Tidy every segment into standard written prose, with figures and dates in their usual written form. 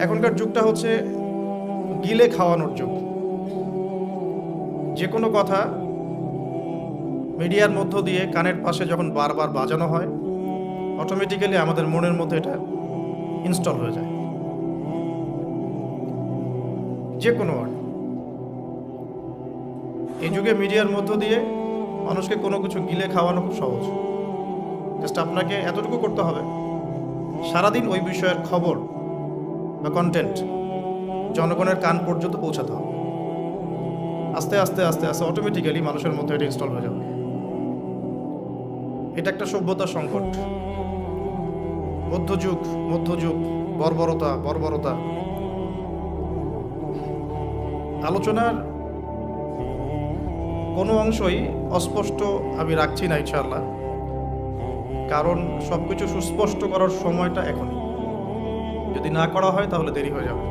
এখনকার যুগটা হচ্ছে গিলে খাওয়ানোর যুগ। যে কোনো কথা মিডিয়ার মধ্য দিয়ে কানের পাশে যখন বারবার বাজানো হয়, অটোমেটিক্যালি আমাদের মনের মধ্যে এটা ইনস্টল হয়ে যায়। যে কোনো ওয়ার্ড এই যুগে মিডিয়ার মধ্য দিয়ে মানুষকে কোনো কিছু গিলে খাওয়ানো খুব সহজ। জাস্ট আপনাকে এতটুকু করতে হবে, সারাদিন ওই বিষয়ের খবর বা কন্টেন্ট জনগণের কান পর্যন্ত পৌঁছাতে হবে। আস্তে আস্তে আস্তে আস্তে অটোমেটিক্যালি মানুষের মধ্যে এটা ইনস্টল হয়ে যাবে। এটা একটা সভ্যতার সংকট। মধ্যযুগ বর্বরতা। আলোচনার কোনো অংশই অস্পষ্ট আমি রাখছি না ইনশাআল্লাহ, কারণ সবকিছু সুস্পষ্ট করার সময়টা এখনই। যদি না করা হয় তাহলে দেরি হয়ে যাবে।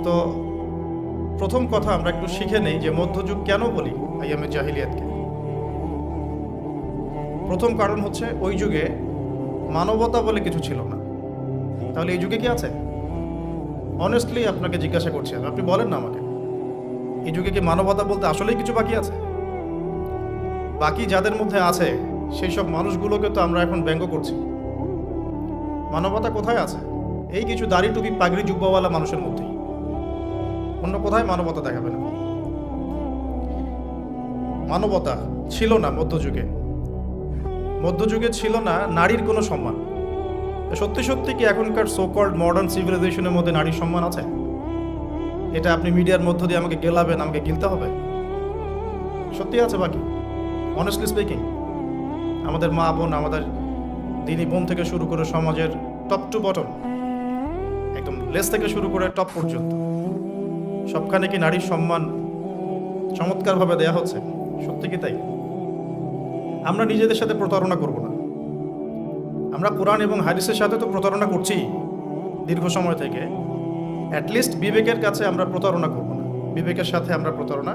তো প্রথম কথা আমরা একটু শিখে নেই যে মধ্যযুগ কেন বলি আইয়ামে জাহিলিয়াতকে। প্রথম কারণ হচ্ছে ওই যুগে মানবতা বলে কিছু ছিল না। তাহলে এই যুগে কি আছে? অনেস্টলি আপনাকে জিজ্ঞাসা করছি, আপনি বলেন না আমাকে, এই যুগে কি মানবতা বলতে আসলেই কিছু বাকি আছে? বাকি যাদের মধ্যে আছে সেই সব মানুষগুলোকে তো আমরা এখন ব্যঙ্গ করছি। মানবতা কোথায় আছে? এই কিছু দাড়ি টুপি পাগড়ি জুব্বাওয়ালা মানুষের মধ্যেই। অন্য কোথায় মানবতা দেখাবে না। মানবতা ছিল না মধ্যযুগে ছিল না নারীর কোনো সম্মান। সত্যি সত্যি কি এখনকার সো কল্ড মডার্ন সিভিলাইজেশনের মধ্যে নারীর সম্মান আছে? এটা আপনি মিডিয়ার মধ্য দিয়ে আমাকে গেলাবেন, আমাকে গিলতে হবে? সত্যি আছে বাকি? অনেস্টলি স্পিকিং, আমাদের মা বোন, আমাদের দিনী বোন থেকে শুরু করে সমাজের টপ টু বটম, একদম লেস থেকে শুরু করে টপ পর্যন্ত সবখানে কি নারীর সম্মান চমৎকারভাবে দেয়া হচ্ছে? সত্যি কি তাই? আমরা নিজেদের সাথে প্রতারণা করব না। আমরা কোরআন এবং হাদিসের সাথে তো প্রতারণা করছি দীর্ঘ সময় থেকে। অ্যাটলিস্ট বিবেকের কাছে আমরা প্রতারণা করব না, বিবেকের সাথে আমরা প্রতারণা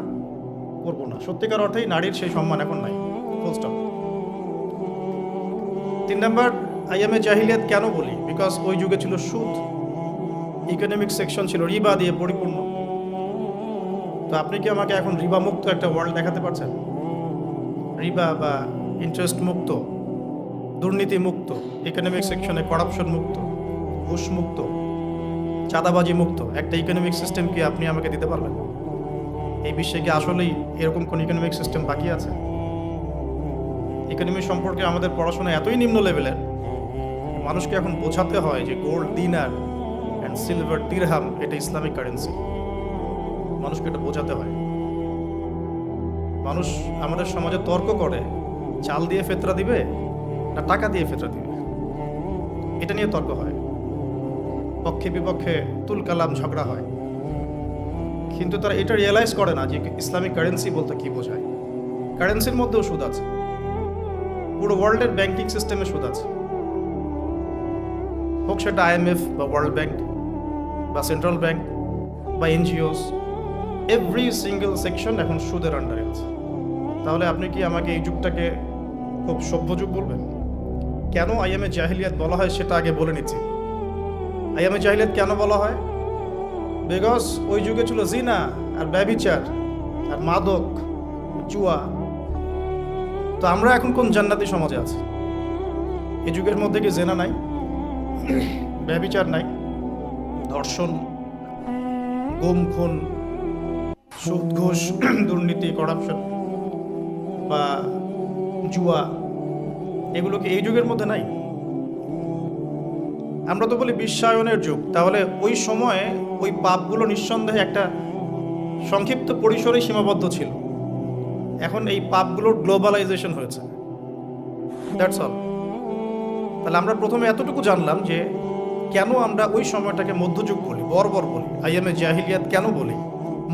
করব না। সত্যিকার অর্থেই নারীর সেই সম্মান এখন নাই, ফুল স্টপ। 3 নাম্বার, আইয়ামে জাহিলিয়াত কেন বলি? বিকজ ওই যুগে ছিল সুদ, ইকোনমিক সেকশন ছিল রিবা দিয়ে পরিপূর্ণ। তো আপনি কি আমাকে এখন রিবা মুক্ত একটা ওয়ার্ল্ড দেখাতে পারছেন? রিবা বা ইন্টারেস্ট মুক্ত, দুর্নীতি মুক্ত, ইকোনমিক সেকশনে করাপশন মুক্ত, ঘুষ মুক্ত, চাঁদাবাজি মুক্ত একটা ইকোনমিক সিস্টেম কি আপনি আমাকে দিতে পারবেন? এই বিশ্বে কি আসলেই এরকম কোন ইকোনমিক সিস্টেম বাকি আছে? ইকোনমি সম্পর্কে আমাদের পড়াশোনা এতই নিম্ন লেভেলের, মানুষকে এখন বোঝাতে হয় যে গোল্ড দিনার অ্যান্ড সিলভার দিরহাম এটা ইসলামিক কারেন্সি। মানুষকে এটা বোঝাতে হয়। মানুষ আমাদের সমাজে তর্ক করে, চাল দিয়ে ফেতরা দিবে না টাকা দিয়ে ফেতরা দিবে, এটা নিয়ে তর্ক হয়। পক্ষে বিপক্ষে তুল কালাম ঝগড়া হয়, কিন্তু তারা এটা রিয়েলাইজ করে না যে ইসলামিক কারেন্সি বলতে কি বোঝায়। কারেন্সির মধ্যেও সুদ আছে, পুরো ওয়ার্ল্ডের ব্যাংকিং সিস্টেমে সুদ আছে, হোক সেটা IMF বা ওয়ার্ল্ড ব্যাংক বা সেন্ট্রাল ব্যাংক বা এনজিওস, এভরি সিঙ্গেল সেকশন এখন সুদের আন্ডারে আছে। তাহলে আপনি কি আমাকে এই যুগটাকে খুব সভ্য যুগ বলবেন? কেন আইয়ামে জাহিলিয়াত বলা হয় সেটা আগে বলে নিচ্ছি। আইয়ামে জাহিলিয়াত কেন বলা হয়? বিকজ ওই যুগে ছিল জিনা আর ব্যভিচার আর মাদক, জুয়া। তো আমরা এখন কোন জান্নাতি সমাজে আছি? এই যুগের মধ্যে কি জেনা নাই, ব্যভিচার নাই, ধর্ষণ, গুম খুন, সুদ ঘুষ, দুর্নীতি, করাপশন বা জুয়া, এগুলো কি এই যুগের মধ্যে নাই? আমরা তো বলি বিশ্বায়নের যুগ। তাহলে ওই সময়ে ওই পাপগুলো নিঃসন্দেহে একটা সংক্ষিপ্ত পরিসরে সীমাবদ্ধ ছিল। এখন এই পাপগুলোর গ্লোবালাইজেশন হয়েছে, দ্যাটস অল। তাহলে আমরা প্রথমে এতটুকু জানলাম যে কেন আমরা ওই সময়টাকে মধ্যযুগ বলি, বর্বর বলি, আইয়ামে জাহিলিয়াত কেন বলি।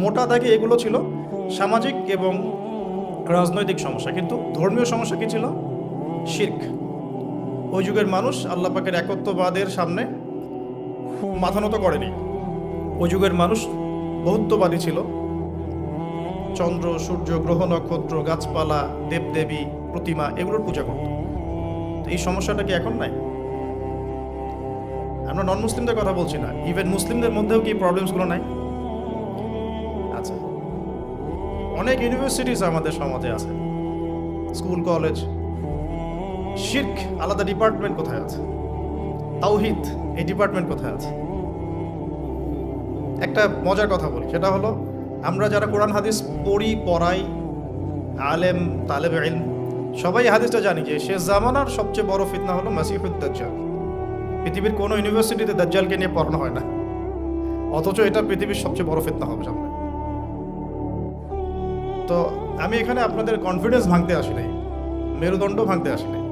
মোটা দাগে এগুলো ছিল সামাজিক এবং রাজনৈতিক সমস্যা, কিন্তু ধর্মীয় সমস্যা কি ছিল? শিরক। ওই যুগের মানুষ আল্লাহ পাকের একত্ববাদের সামনে মাথা নত করেনি। ওই যুগের মানুষ বহুত্ববাদী ছিল। চন্দ্র, সূর্য, গ্রহ, নক্ষত্র, গাছপালা, দেবদেবী, প্রতিমা, এগুলোর পূজা করত। তো এই সমস্যাটা কি এখন নাই? আমরা নন মুসলিমদের কথা বলছি না, ইভেন মুসলিমদের মধ্যেও কি প্রবলেমসগুলো নাই? আচ্ছা, অনেক ইউনিভার্সিটিস আমাদের সমাজে আছে, স্কুল কলেজ, শিরক আলাদা ডিপার্টমেন্ট কোথায় আছে? তাওহীদ এই ডিপার্টমেন্ট কোথায় আছে? একটা মজার কথা বলি, সেটা হলো আমরা যারা কোরআন হাদিস পড়ি, পড়াই, আলেম, তালেব ইলম, সবাই হাদিসটা জানি যে শেষ জামানার সবচেয়ে বড় ফিতনা হলো মাসিহুদ দাজ্জাল। পৃথিবীর কোনো ইউনিভার্সিটিতে দাজ্জালকে নিয়ে পড়ানো হয় না, অথচ এটা পৃথিবীর সবচেয়ে বড় ফিতনা হবে সামনে। তো আমি এখানে আপনাদের কনফিডেন্স ভাঙতে আসি নাই, মেরুদণ্ড ভাঙতে আসি নাই।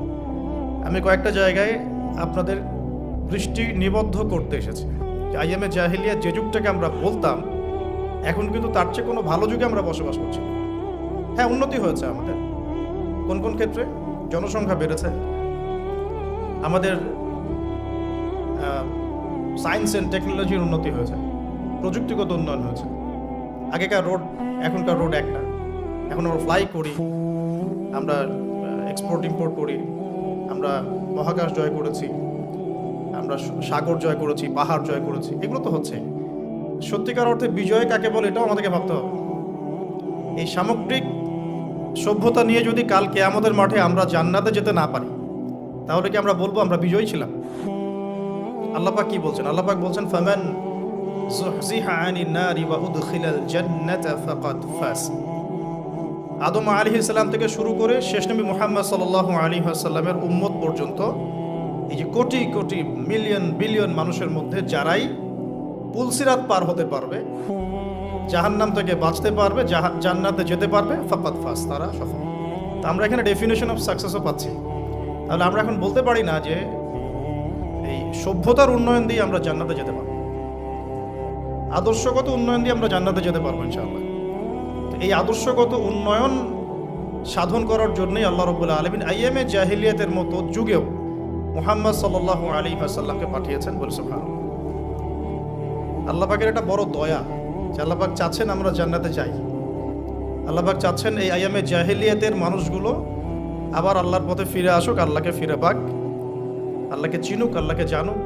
আমি কয়েকটা জায়গায় আপনাদের দৃষ্টি নিবদ্ধ করতে এসেছি। আইএমএ জাহিলিয়া যে যুগটাকে আমরা বলতাম, এখন কিন্তু তার চেয়ে কোনো ভালো যুগে আমরা বসবাস করছি। হ্যাঁ, উন্নতি হয়েছে আমাদের কোন কোন ক্ষেত্রে, জনসংখ্যা বেড়েছে, আমাদের সায়েন্স অ্যান্ড টেকনোলজির উন্নতি হয়েছে, প্রযুক্তিগত উন্নয়ন হয়েছে। আগেকার রোড এখনকার রোড একটা, এখন আমরা ফ্লাই করি, আমরা এক্সপোর্ট ইম্পোর্ট করি, আমরা মহাকাশ জয় করেছি, আমরা সাগর জয় করেছি, পাহাড় জয় করেছি, এগুলো তো হচ্ছে। সত্যিকার অর্থে বিজয় কাকে বলে এটাও আমাদেরকে ভাবতে হবে। এই সামগ্রিক সভ্যতা নিয়ে যদি কাল কিয়ামতের মাঠে আমরা জান্নাতে যেতে না পারি, তাহলে কি আমরা বলবো আমরা বিজয়ী ছিলাম? আল্লাহ পাক কি বলছেন? আল্লাহ পাক বলছেন ফামান যুহজিহা আনিন নারি ওয়া উদখিলাল জান্নাতা ফাকাদ ফাজ। আদম আলাইহিস সালাম থেকে শুরু করে শেষ নবী মুহাম্মদ সাল্লাল্লাহু আলাইহি ওয়াসাল্লামের উম্মত পর্যন্ত, এই যে কোটি কোটি মিলিয়ন বিলিয়ন মানুষের মধ্যে যারাই পুলসিরাত পার হতে পারবে, জাহান্নাম থেকে বাঁচতে পারবে, জান্নাতে যেতে পারবে, ফাকাদ ফাজ, তারা সফল। তো আমরা এখানে ডেফিনেশন অফ সাকসেসও পাচ্ছি। তাহলে আমরা এখন বলতে পারি না যে এই সভ্যতার উন্নয়ন দিয়ে আমরা জান্নাতে যেতে পারবো, আদর্শগত উন্নয়ন দিয়ে আমরা জান্নাতে যেতে পারবো ইনশাআল্লাহ। তো এই আদর্শগত উন্নয়ন সাধন করার জন্যই আল্লাহ রাব্বুল আলামিন আইএমএ জাহিলিয়াতের মতো যুগেও মুহাম্মদ সাল্লাল্লাহু আলাইহি ওয়াসাল্লামকে পাঠিয়েছেন। বলে সুবহানাল্লাহ। আল্লাহ পাকের একটা বড় দয়া যে আল্লাহ পাক চাচ্ছেন আমরা জান্নাতে যাই। আল্লাহ পাক চাচ্ছেন এই আইএমএ জাহিলিয়াতের মানুষগুলো আবার আল্লাহর পথে ফিরে আসুক, আল্লাহকে ফিরে পাক, আল্লাহকে চিনুক, আল্লাহকে জানুক,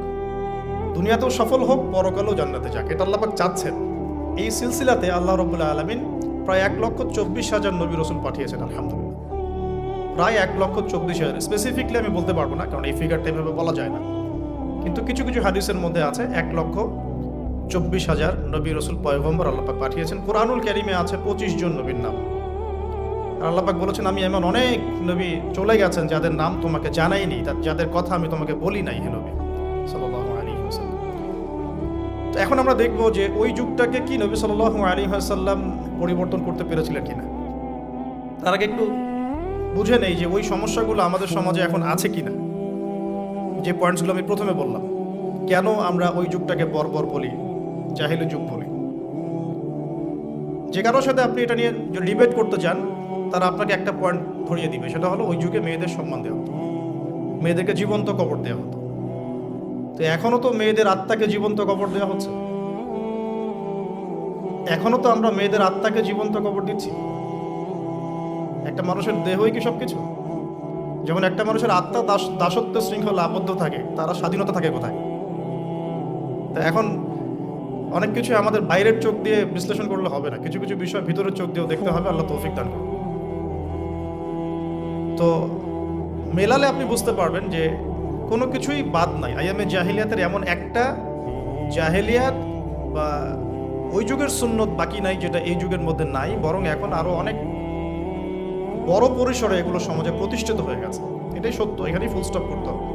দুনিয়াতেও সফল হোক, পরকালেও জান্নাতে যাক। এটা আল্লাহ পাক চাচ্ছেন। এই সিলসিলাতে আল্লাহ রাব্বুল আলামিন প্রায় 1,24,000 নবী রাসূল পাঠিয়েছেন। আলহামদুলিল্লাহ, প্রায় 1,24,000। স্পেসিফিকলি আমি বলতে পারবো না, কারণ এই ফিগারটা এভাবে বলা যায় না, কিন্তু কিছু কিছু হাদিসের মধ্যে আছে 1,24,000 নবী রাসূল পয়গম্বর আল্লাহ পাক পাঠিয়েছেন। কুরআনুল কারীমে আছে 25 জন নবীর নাম। আর আল্লাহ পাক বলেছেন আমি এমন অনেক নবী চলে গেছেন যাদের নাম তোমাকে জানাইনি, যাদের কথা আমি তোমাকে বলি নাই, হে নবী সাল্লাল্লাহু আলাইহি ওয়াসাল্লাম। তো এখন আমরা দেখব যে ওই যুগটাকে কি নবী সাল্লাল্লাহু আলাইহি ওয়াসাল্লাম পরিবর্তন করতে পেরেছিলেন কিনা। তার আগে একটু বুঝে নেই যে ওই সমস্যাগুলো আমাদের সমাজে এখন আছে কিনা। যে পয়েন্টসগুলো আমি প্রথমে বললাম, কেন আমরা ওই যুগটাকে বর্বর বলি, জাহিলি যুগ বলি। যে কারোর সাথে আপনি এটা নিয়ে ডিবেট করতে চান, তারা আপনাকে একটা পয়েন্ট ধরিয়ে দিবে, সেটা হলো ওই যুগে মেয়েদের সম্মান দেওয়া হতো, মেয়েদেরকে জীবন্ত কবর দেওয়া হতো। তো এখনো তো মেয়েদের আত্মাকে জীবন্ত কবর দেওয়া হচ্ছে, এখনো তো আমরা মেয়েদের আত্মাকে জীবন্ত কবর দিচ্ছি। একটা মানুষের দেহই কি সবকিছু? যেমন একটা মানুষের আত্মা দাসত্ব শৃঙ্খলা আবদ্ধ থাকে, তারা স্বাধীনতা থাকে কোথায়? তা এখন অনেক কিছু আমাদের বাইরের চোখ দিয়ে বিশ্লেষণ করলে হবে না, কিছু কিছু বিষয় ভিতরের চোখ দিয়েও দেখতে হবে। আল্লাহ তৌফিক দান করুন। তো মেলালে আপনি বুঝতে পারবেন যে কোনো কিছুই বাদ নাই। আইএমএ জাহিলিয়াতের এমন একটা জাহিলিয়াত বা ওই যুগের সুন্নত বাকি নাই যেটা এই যুগের মধ্যে নাই, বরং এখন আরো অনেক বড় পরিসরে এগুলো সমাজে প্রতিষ্ঠিত হয়ে গেছে। এটাই সত্য, এখানেই ফুল স্টপ করতে হবে।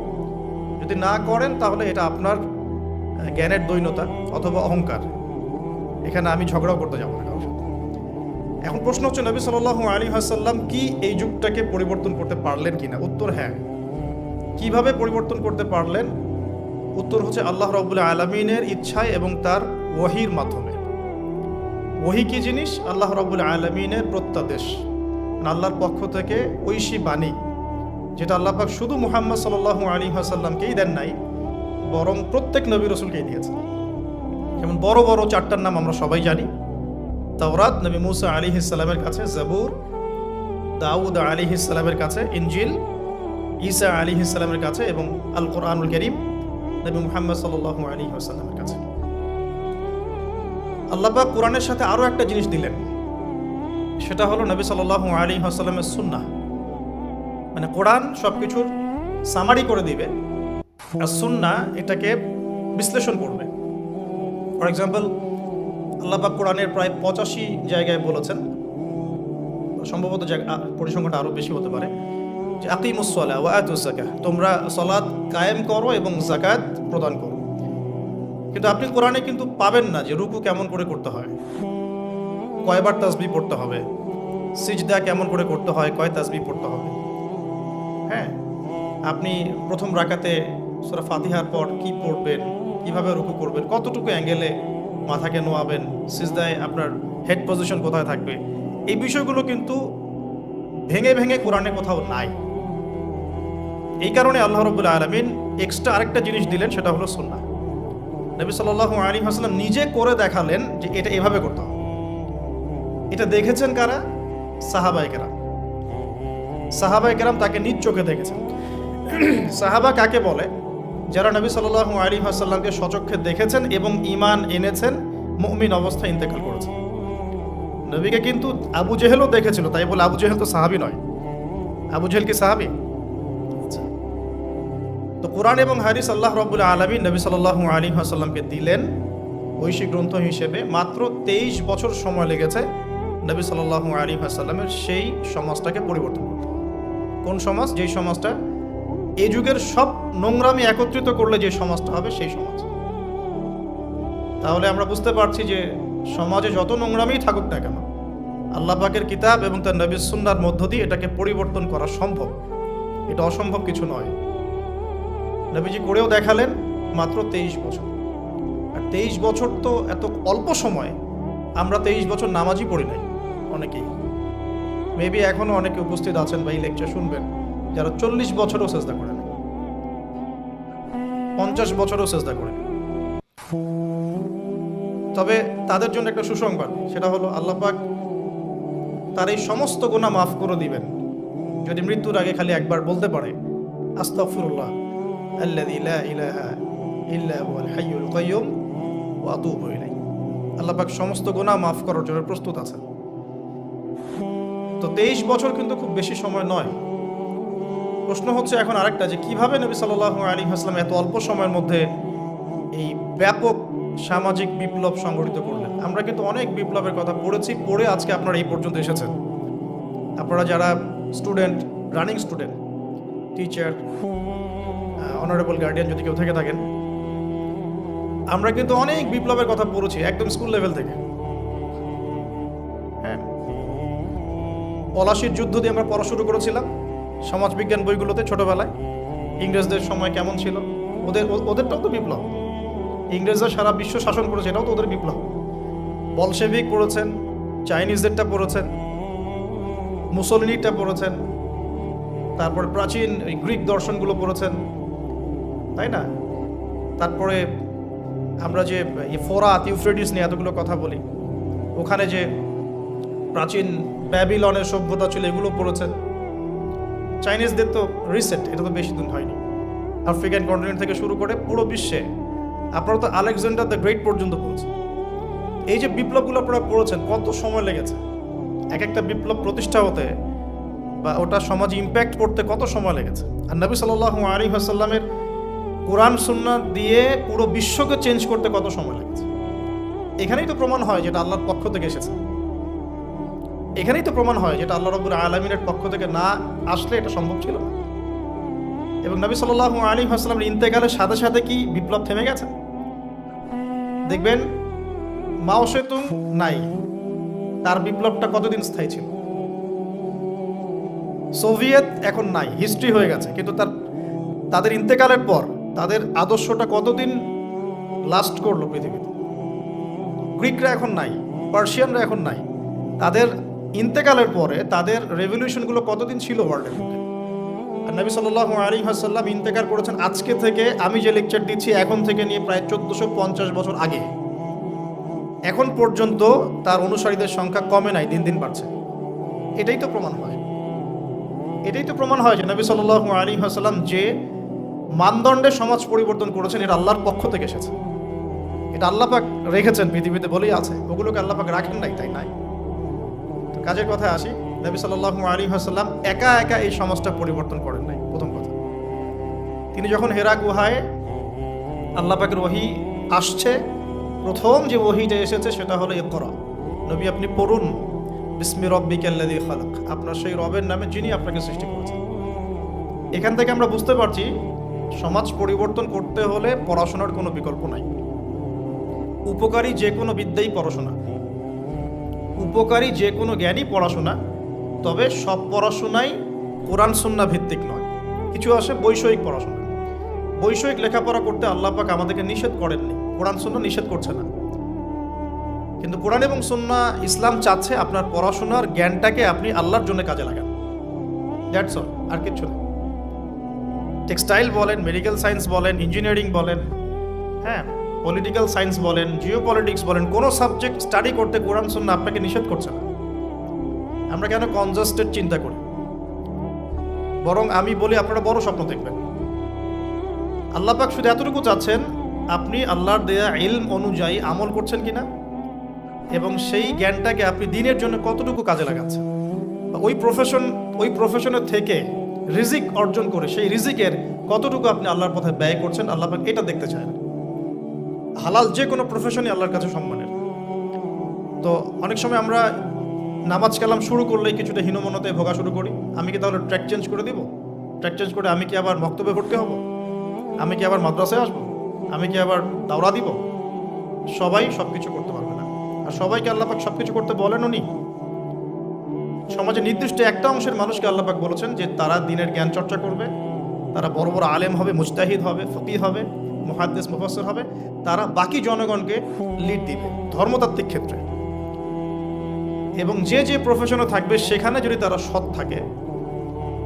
যদি না করেন তাহলে এটা আপনার জ্ঞানের দৈন্যতা অথবা অহংকার। এখানে আমি ঝগড়াও করতে যাবো না কারোর সাথে। এখন প্রশ্ন হচ্ছে নবী সাল্লাল্লাহু আলাইহি ওয়াসাল্লাম কি এই যুগটাকে পরিবর্তন করতে পারলেন কিনা? উত্তর হ্যাঁ। কিভাবে পরিবর্তন করতে পারলেন? উত্তর হচ্ছে আল্লাহ রাব্বুল আলামিনের ইচ্ছায় এবং তার ওহীর মাধ্যমে। ওহী কি জিনিস? আল্লাহ রাব্বুল আলামিনের প্রত্যাদেশ, আল্লাহর পক্ষ থেকে ঐশী বাণী, যেটা আল্লাহ পাক শুধু মুহাম্মদ সাল্লাল্লাহু আলাইহি ওয়াসাল্লামকেই দেন নাই, বরং প্রত্যেক নবী রাসূলকেই দিয়েছেন। যেমন বড় বড় চারটার নাম আমরা সবাই জানি। তাওরাত নবী মূসা আলাইহিস সালামের কাছে, জাবুর দাউদ আলাইহিস সালামের কাছে, ইনজিল ঈসা আলাইহিস সালামের কাছে, এবং আল কোরআনুল কারীম নবী মুহাম্মদ সাল্লাল্লাহু আলাইহি ওয়াসাল্লামের কাছে। আল্লাহ পাক কোরআনের সাথে আরো একটা জিনিস দিলেন, সেটা হলো নবী সাল্লাল্লাহু আলাইহি ওয়াসাল্লামের সুন্নাহ। মানে কোরআন সবকিছুর সামারি করে দিবে, আর সুন্নাহ এটাকে বিশ্লেষণ করবে। ফর এক্সাম্পল, আল্লাহ পাক কোরআনের প্রায় 85 জায়গায় বলেছেন, সম্ভবত পরিসংখ্যানটা আরো বেশি হতে পারে, যে আকিমুস সালাহ ওয়া আতুজ যাকাহ, তোমরা সালাত কায়েম করো এবং যাকাত প্রদান করো। কিন্তু আপনি কোরআনে কিন্তু পাবেন না যে রুকু কেমন করে করতে হয়, কয়বার তাসবিহ পড়তে হবে, সিজদা কেমন করে করতে হয়, কয় তাসবিহ পড়তে হবে। হ্যাঁ, আপনি প্রথম রাকাতে সূরা ফাতিহার পর কি পড়বেন, কিভাবে রুকু করবেন, কতটুকু অ্যাঙ্গেলে মাথাকে নোয়াবেন, সিজদায় আপনার হেড পজিশন কোথায় থাকবে, এই বিষয়গুলো কিন্তু ভেঙে ভেঙে কোরআনে কোথাও নাই। এই কারণে আল্লাহ রাব্বুল আলামিন এক্সট্রা আরেকটা জিনিস দিলেন, সেটা হলো সুন্নাহ। নবী সাল্লাল্লাহু আলাইহি ওয়াসাল্লাম নিজে করে দেখালেন যে এটা এভাবে করতে হবে। এটা দেখেছেন কারা? সাহাবায়ে কেরাম। সাহাবায়ে কেরাম তাকে নিজ চোখে দেখেছেন। সাহাবা কাকে বলে? যারা নবী সাল্লাল্লাহু আলাইহি ওয়াসাল্লামকে সচক্ষে দেখেছেন এবং ঈমান এনেছেন, মুমিন অবস্থায় ইন্তেকাল করেছেন। নবীকে কিন্তু আবু জেহেলও দেখেছিল, তাই বলে আবু জেহেল তো সাহাবী নয়। আবু জেহেল কি সাহাবী? তো কোরআন এবং হাদিস আল্লাহ রাব্বুল আলামিন নবী সাল্লাল্লাহু আলাইহি ওয়াসাল্লামকে দিলেন ঐশী গ্রন্থ হিসেবে। মাত্র 23 বছর সময় লেগেছে নবী সাল্লাল্লাহু আলাইহি ওয়াসাল্লামের সেই সমাজটাকে পরিবর্তন করতে। কোন সমাজ? যেই সমাজটা এই যুগের সব নোংরামি একত্রিত করলে যে সমাজটা হবে, সেই সমাজ। তাহলে আমরা বুঝতে পারছি যে সমাজে যত নোংরামি থাকুক না কেন, আল্লাহ পাকের কিতাব এবং তার নবীর সুন্নাহর মধ্য দিয়ে এটাকে পরিবর্তন করা সম্ভব। এটা অসম্ভব কিছু নয়। নবীজি করেও দেখালেন মাত্র 23 বছর। আর 23 বছর তো এত অল্প সময়। আমরা 23 বছর নামাজই পড়ি নাই অনেকেই। মেবি এখনো অনেকে উপস্থিত আছেন বা এই লেকচার শুনবেন যারা 40 বছরও সেজদা করেন, 50 বছরও সেজদা করেন। তবে তাদের জন্য একটা সুসংবাদ, সেটা হলো আল্লাহ পাক তার এই সমস্ত গুনাহ মাফ করে দিবেন যদি মৃত্যুর আগে খালি একবার বলতে পারে, আস্তাগফিরুল্লাহ আল্লাযী লা ইলাহা ইল্লা হুয়াল হাইয়ুল কাইয়্যুম ওয়া আতুবু ইলাইহি। আল্লাহ পাক সমস্ত গুনাহ মাফ করার জন্য প্রস্তুত আছেন। তো 23 বছর কিন্তু খুব বেশি সময় নয়। প্রশ্ন হচ্ছে এখন আরেকটা, যে কিভাবে নবী সাল্লাল্লাহু আলাইহি ওয়াসাল্লাম এত অল্প সময়ের মধ্যে এই ব্যাপক সামাজিক বিপ্লব সংগঠিত করলেন। আমরা কিন্তু অনেক বিপ্লবের কথা পড়েছি, পড়ে আজকে আপনারা এই পর্যন্ত এসেছেন। আপনারা যারা student, running student, teacher, honourable guardian যদি কেউ থেকে থাকেন, আমরা কিন্তু অনেক বিপ্লবের কথা পড়েছি একদম স্কুল লেভেল থেকে। হ্যাঁ, পলাশির যুদ্ধ দিয়ে আমরা পড়া শুরু করেছিলাম সমাজবিজ্ঞান বইগুলোতে ছোটবেলায়। ইংরেজদের সময় কেমন ছিল, ওদেরটাও তো বিপ্লব। ইংরেজরা সারা বিশ্ব শাসন করেছে, এটাও তো ওদের বিপ্লব। বলশেভিক পড়েছেন, চাইনিজদেরটা পড়েছেন, মুসলিনিটা পড়েছেন, তারপর প্রাচীন গ্রিক দর্শনগুলো পড়েছেন, তাই না? তারপরে আমরা যে ফোরাত, ইউফ্রেটিস নিয়ে এতগুলো কথা বলি, ওখানে যে প্রাচীন ব্যাবিলনের সভ্যতা ছিল, এগুলো পড়েছেন। চাইনিজদের তো রিসেন্ট, এটা তো বেশি দিন হয়নি। আফ্রিকান কন্টিনেন্ট থেকে শুরু করে পুরো বিশ্বে আপনারা তো আলেকজান্ডার দ্য গ্রেট পর্যন্ত পড়েছেন। এই যে বিপ্লবগুলো আপনারা পড়েছেন, কত সময় লেগেছে এক একটা বিপ্লব প্রতিষ্ঠা হতে, বা ওটা সমাজে ইম্প্যাক্ট করতে কত সময় লেগেছে। আর নবী সাল্লাল্লাহু আলাইহি ওয়াসাল্লামের কোরআন সুন্নাহ দিয়ে পুরো বিশ্বকে চেঞ্জ করতে কত সময় লেগেছে। এখানেই তো প্রমাণ হয় যেটা আল্লাহর পক্ষ থেকে এসেছে। এখানেই তো প্রমাণ হয় যেটা আল্লাহ রাব্বুল আলামিনের পক্ষ থেকে না আসলে এটা সম্ভব ছিল না। এবং নবী সাল্লাল্লাহু আলাইহি ওয়াসাল্লামের ইন্তেকালের সাথে সাথে কি বিপ্লব থেমে গেছে? দেখবেন মাও সেতুং নাই, তার বিপ্লবটা কতদিন স্থায়ী ছিল। সোভিয়েত এখন নাই, হিস্ট্রি হয়ে গেছে, কিন্তু তাদের ইন্তেকালের পর তাদের আদর্শটা কতদিন লাস্ট করলো পৃথিবীতে। গ্রিকরা এখন নাই, পার্সিয়ানরা এখন নাই, তাদের ইন্তেকালের পরে তাদের রেভলিউশনগুলো কতদিন ছিল ওয়ার্ল্ডের মধ্যে। আর নবী সাল্লাল্লাহু আলাইহি ওয়াসাল্লাম ইন্তেকাল করেছেন আজকে থেকে, আমি যে লেকচার দিচ্ছি এখন থেকে নিয়ে প্রায় 1450 বছর আগে। এখন পর্যন্ত তার অনুসারীদের সংখ্যা কমে নাই, দিন দিন বাড়ছে। এটাই তো প্রমাণ হয়, এটাই তো প্রমাণ হয় যে নবী সাল্লাল্লাহু আলাইহি ওয়াসাল্লাম যে মানদণ্ডে সমাজ পরিবর্তন করেছেন, এটা আল্লাহর পক্ষ থেকে এসেছে। এটা আল্লাহ পাক রেখেছেন পৃথিবীতে বলেই আছে, ওগুলোকে আল্লাহ পাক রাখেন নাই, তাই নাই। তো কাজের কথায় আসি, নবী সাল্লাল্লাহু আলাইহি ওয়াসাল্লাম একা একা এই সমাজটা পরিবর্তন করেন নাই। প্রথম কথা, তিনি যখন হেরা গুহায় আল্লাহ পাকের ওহী আসছে, প্রথম যে ওহীটা এসেছে সেটা হলো ইকরা, নবী আপনি পড়ুন বিসমি রব্বিকাল্লাযী খালাক, আপনার সেই রবের নামে যিনি আপনাকে সৃষ্টি করেছেন। এখান থেকে আমরা বুঝতে পারছি সমাজ পরিবর্তন করতে হলে পড়াশোনার কোনো বিকল্প নাই। উপকারী যে কোনো বিদ্যাই পড়াশোনা, উপকারী যে কোনো জ্ঞানই পড়াশোনা, তবে সব পড়াশোনাই কোরআন সুন্নাহ ভিত্তিক নয়। কিছু আসে বৈষয়িক পড়াশোনা, বৈষয়িক লেখাপড়া করতে আল্লাহ পাক আমাদেরকে নিষেধ করেননি, কোরআন সুন্নাহ নিষেধ করছে না। কিন্তু কোরআন এবং সুন্নাহ ইসলাম চাচ্ছে আপনার পড়াশোনার জ্ঞানটাকে আপনি আল্লাহর জন্য কাজে লাগান, দ্যাটস অল, আর কিছু না। টেক্সটাইল বলেন, মেডিকেল সায়েন্স বলেন, ইঞ্জিনিয়ারিং বলেন, হ্যাঁ পলিটিক্যাল সায়েন্স বলেন, জিও পলিটিক্স বলেন, কোনো সাবজেক্ট স্টাডি করতে কোরআন সুন্নাহ আপনাকে নিষেধ করছে না। আমরা কেন কনজাস্টেড চিন্তা করি? বরং আমি বলি আপনারা বড় স্বপ্ন দেখবেন। আল্লাহ পাক শুধু এতটুকু চাচ্ছেন আপনি আল্লাহর দেয়া ইলম অনুযায়ী আমল করছেন কিনা, এবং সেই জ্ঞানটাকে আপনি দিনের জন্য কতটুকু কাজে লাগাচ্ছেন। ওই প্রফেশনের থেকে রিজিক অর্জন করে সেই রিজিকের কতটুকু আপনি আল্লাহর পথে ব্যয় করছেন, আল্লাহ পাক এটা দেখতে চান। হালাল যে কোনো প্রফেশনই আল্লাহর কাছে সম্মানের। তো অনেক সময় আমরা নামাজ কালাম শুরু করলেই কিছুটা হীনমন্যতায় ভোগা শুরু করি। আমি কি তাহলে ট্র্যাক চেঞ্জ করে দিব? ট্র্যাক চেঞ্জ করে আমি কি আবার মক্তবে ভর্তি হব? আমি কি আবার মাদ্রাসায় আসবো? আমি কি আবার দাওরা দিব? সবাই সব কিছু করতে পারবে না, আর সবাইকে আল্লাহ পাক সব কিছু করতে বলেনও নি। সমাজে নির্দিষ্ট একটা অংশের মানুষকে আল্লাহ পাক বলেছেন যে তারা দ্বীনের জ্ঞান চর্চা করবে, তারা বড় বড় আলেম হবে, মুজতাহিদ হবে, ফকিহ হবে, মুহাদ্দিস মুফাসসির হবে, তারা বাকি জনগণকে লিড দিবে ধর্মতাত্ত্বিক ক্ষেত্রে। এবং যে যে প্রফেশনে থাকবে সেখানে যদি তারা সৎ থাকে,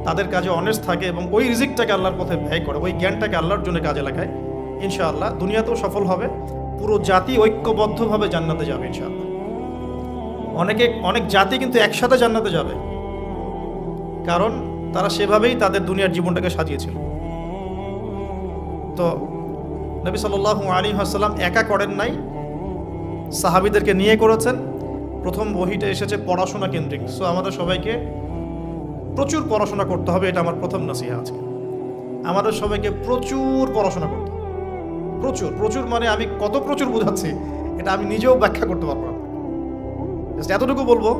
তাদের কাজে অনেস্ট থাকে এবং ওই রিজিকটাকে আল্লাহর পথে ব্যয় করে, ওই জ্ঞানটাকে আল্লাহর জন্য কাজে লাগায়, ইনশাআল্লাহ দুনিয়াতেও সফল হবে, পুরো জাতি ঐক্যবদ্ধভাবে জান্নাতে যাবে ইনশাআল্লাহ। অনেক জাতি কিন্তু একসাথে জান্নাতে যাবে, কারণ তারা সেভাবেই তাদের দুনিয়ার জীবনটাকে সাজিয়েছিল। তো নবী সাল্লাল্লাহু আলাইহি ওয়াসাল্লাম একা করেন নাই, সাহাবীদেরকে নিয়ে করেছেন। প্রথম ওহীটা এসেছে পড়াশোনা কেন্দ্রিক। সো আমাদের সবাইকে প্রচুর পড়াশোনা করতে হবে, এটা আমার প্রথম নসিহা আজকে। আমাদের সবাইকে প্রচুর পড়াশোনা করতে হবে, প্রচুর প্রচুর মানে আমি কত প্রচুর বোঝাচ্ছি এটা আমি নিজেও ব্যাখ্যা করতে পারবো না। এতটুকু বলবো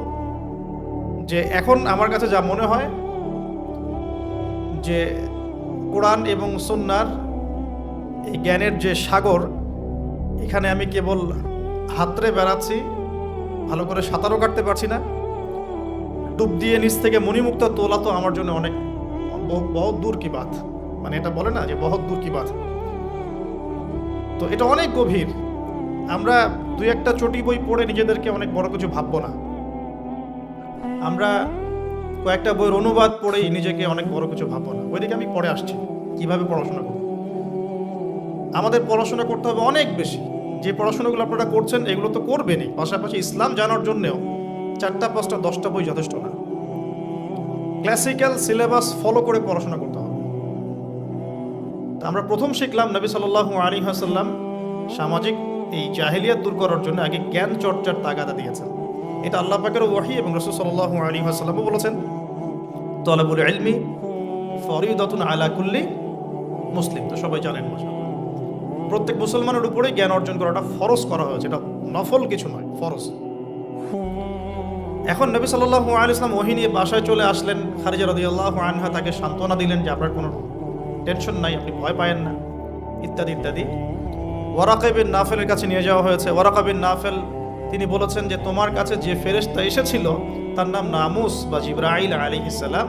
যে এখন আমার কাছে যা মনে হয় যে কোরআন এবং সুন্নাহর এই জ্ঞানের যে সাগর, এখানে আমি কেবল হাতড়ে বেড়াচ্ছি, ভালো করে সাঁতারও কাটতে পারছি না। ডুব দিয়ে নিচ থেকে মণিমুক্তা তোলা তো আমার জন্য অনেক বহুত দূর কি বাত, মানে এটা বলে না যে বহুত দূর কি বাত। তো এটা অনেক গভীর। আমরা দুই একটা চটি বই পড়ে নিজেদেরকে অনেক বড় কিছু ভাববো না। আমরা কয়েকটা বইয়ের অনুবাদ পড়েই নিজেকে অনেক বড় কিছু ভাববো না। ওইদিকে আমি পড়ে আসছি কিভাবে পড়াশোনা করব। আমাদের পড়াশোনা করতে হবে অনেক বেশি। যে পড়াশোনাগুলো আপনারা করছেন এগুলো তো করবেনই, পাশাপাশি ইসলাম জানার জন্যেও 4টা 5টা 10টা বই যথেষ্ট না। ক্লাসিক্যাল সিলেবাস ফলো করে পড়াশোনা করতে হবে। তা আমরা প্রথম শিখলাম নবী সাল্লাল্লাহু আলাইহি ওয়াসাল্লাম সামাজিক এই জাহেলিয়াত দূর করার জন্য আগে জ্ঞান চর্চার তাগাদা দিয়েছেন। এটা আল্লাহ পাকের ওহী এবং রাসূল সাল্লাল্লাহু আলাইহি ওয়াসাল্লামও বলেছেন, তালাবুল ইলমি ফরিদাতুন আলা কুল্লি মুসলিম। তো সবাই জানেন প্রত্যেক মুসলমানের উপরে জ্ঞান অর্জন করাটা ফরজ করা হয়েছে, এটা নফল কিছু নয়, ফরজ। এখন নবী সাল্লাল্লাহু আলাইহি ওয়াসাল্লাম ওহী নিয়ে বাসায় চলে আসলেন। খাদিজা রাদিয়াল্লাহু আনহা তাকে সান্ত্বনা দিলেন যে আপনার কোনো টেনশন নাই, আপনি ভয় পায়েন না, ইত্যাদি ইত্যাদি। ওয়ারাকা বিন নাফেলের কাছে নিয়ে যাওয়া হয়েছে। ওয়ারাকা বিন নাফেল তিনি বলেছেন যে তোমার কাছে যে ফেরেশতা এসেছিল তার নাম নামুস বা জিবরাইল আলাইহিস সালাম,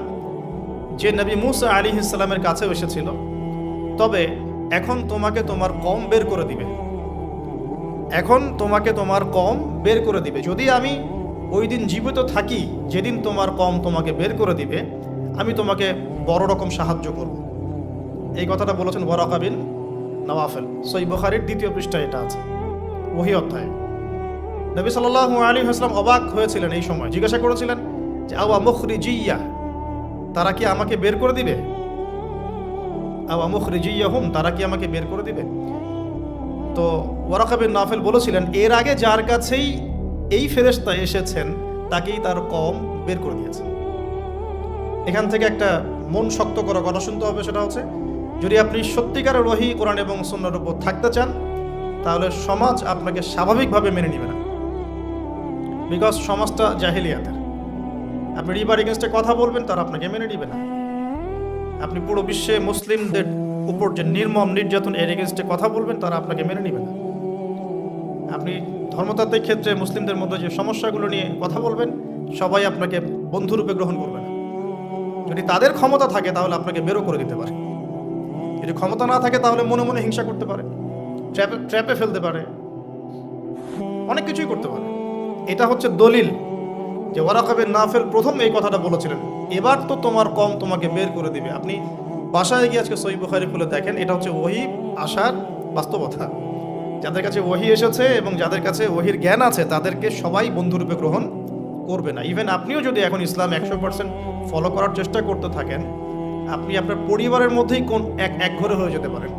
যে নবী মুসা আলাইহিস সালামের কাছেও এসেছিল। তবে এখন তোমাকে তোমার কওম বের করে দিবে, এখন তোমাকে তোমার কওম বের করে দিবে। যদি আমি ওই দিন জীবিত থাকি যেদিন তোমার কওম তোমাকে বের করে দিবে, আমি তোমাকে বড় রকম সাহায্য করব। এই কথাটা বলেছেন ওয়ারাকা বিন নাওয়াফেল। সহিহ বুখারীর 2য় পৃষ্ঠায় এটা আছে, ওহী অধ্যায়। নবী সাল্লাল্লাহু আলাইহি ওয়াসাল্লাম অবাক হয়েছিলেন এই সময়, জিজ্ঞাসা করেছিলেন যে আওয়া মুখরিজিয়া, তারা কি আমাকে বের করে দিবে? আও মুখরিজিয়াহুম, তারা কি আমাকে বের করে দিবে? তো ওয়ারাকা বিন নাফেল বলেছিলেন, এর আগে যার কাছেই এই ফেরেশতা এসেছেন তাকেই তার কওম বের করে দিয়েছে। এখান থেকে একটা মন শক্ত করা কথা শুনতে হবে, সেটা হচ্ছে যদি আপনি সত্যিকারের ওহী, কোরআন এবং সুন্নাহর উপর থাকতে চান, তাহলে সমাজ আপনাকে স্বাভাবিকভাবে মেনে নেবে না। বিকজ সমাজটা জাহিলিয়াতের। আপনি রিবার এগেনস্টে কথা বলবেন, তারা আপনাকে মেনে নেবে না। আপনি পুরো বিশ্বে মুসলিমদের উপর যে নির্মম নির্যাতন, এর এগেনস্টে কথা বলবেন, তারা আপনাকে মেনে নেবে না। আপনি ধর্মতাত্ত্বিক ক্ষেত্রে মুসলিমদের মধ্যে যে সমস্যাগুলো নিয়ে কথা বলবেন, সবাই আপনাকে বন্ধুরূপে গ্রহণ করবে না। যদি তাদের ক্ষমতা থাকে তাহলে আপনাকে বেরো করে দিতে পারে। যদি ক্ষমতা না থাকে তাহলে মনে মনে হিংসা করতে পারে, ট্র্যাপে ফেলতে পারে, অনেক কিছুই করতে পারে। এটা হচ্ছে দলিল যে ওয়ারাকা বিন নাফেল প্রথম এই কথাটা বলেছিলেন, এবার তো তোমার কম তোমাকে বের করে দিবে। আপনি বাসায় গিয়ে আজকে সহিহ বুখারী খুলে দেখেন, এটা হচ্ছে ওহী আসার বাস্তবতা। যাদের কাছে ওহী এসেছে এবং যাদের কাছে ওহীর জ্ঞান আছে, তাদেরকে সবাই বন্ধুরূপে গ্রহণ করবে না। ইভেন আপনিও যদি এখন ইসলাম 100% ফলো করার চেষ্টা করতে থাকেন, আপনি আপনার পরিবারের মধ্যেই এক ঘরে হয়ে যেতে পারেন।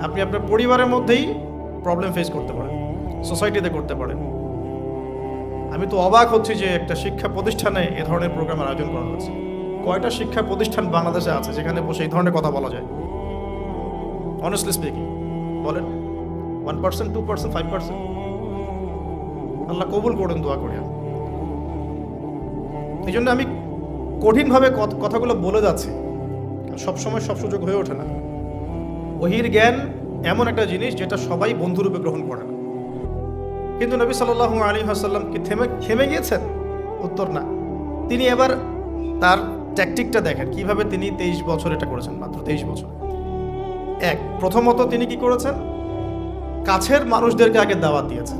আপনি আপনার পরিবারের মধ্যেই প্রবলেম ফেস করতে পারেন, সোসাইটিতে করতে পারেন। আমি তো অবাক হচ্ছি যে একটা শিক্ষা প্রতিষ্ঠানে এ ধরনের প্রোগ্রামের আয়োজন করা হয়েছে। কয়টা শিক্ষা প্রতিষ্ঠান বাংলাদেশে আছে যেখানে বসে এই ধরনের কথা বলা যায়? অনেস্টলি স্পিকিং বলেন, 1%, 2%, 5%? আল্লাহ কবুল করুন, দোয়া করি। এই জন্য আমি কঠিনভাবে কথাগুলো বলে যাচ্ছি, সবসময় সব সুযোগ হয়ে ওঠে না। ওহীর জ্ঞান এমন একটা জিনিস যেটা সবাই বন্ধুরূপে গ্রহণ করে না। কিন্তু নবী সাল্লাল্লাহু আলাইহি ওয়াসাল্লাম কি থেমে গিয়েছেন? উত্তর না। তিনি এবার তার ট্যাকটিকটা দেখেন, কিভাবে তিনি 23 বছর এটা করেছেন, মাত্র 23 বছর। প্রথমত তিনি কি করেছেন? কাছের মানুষদেরকে আগে দাওয়াত দিয়েছেন।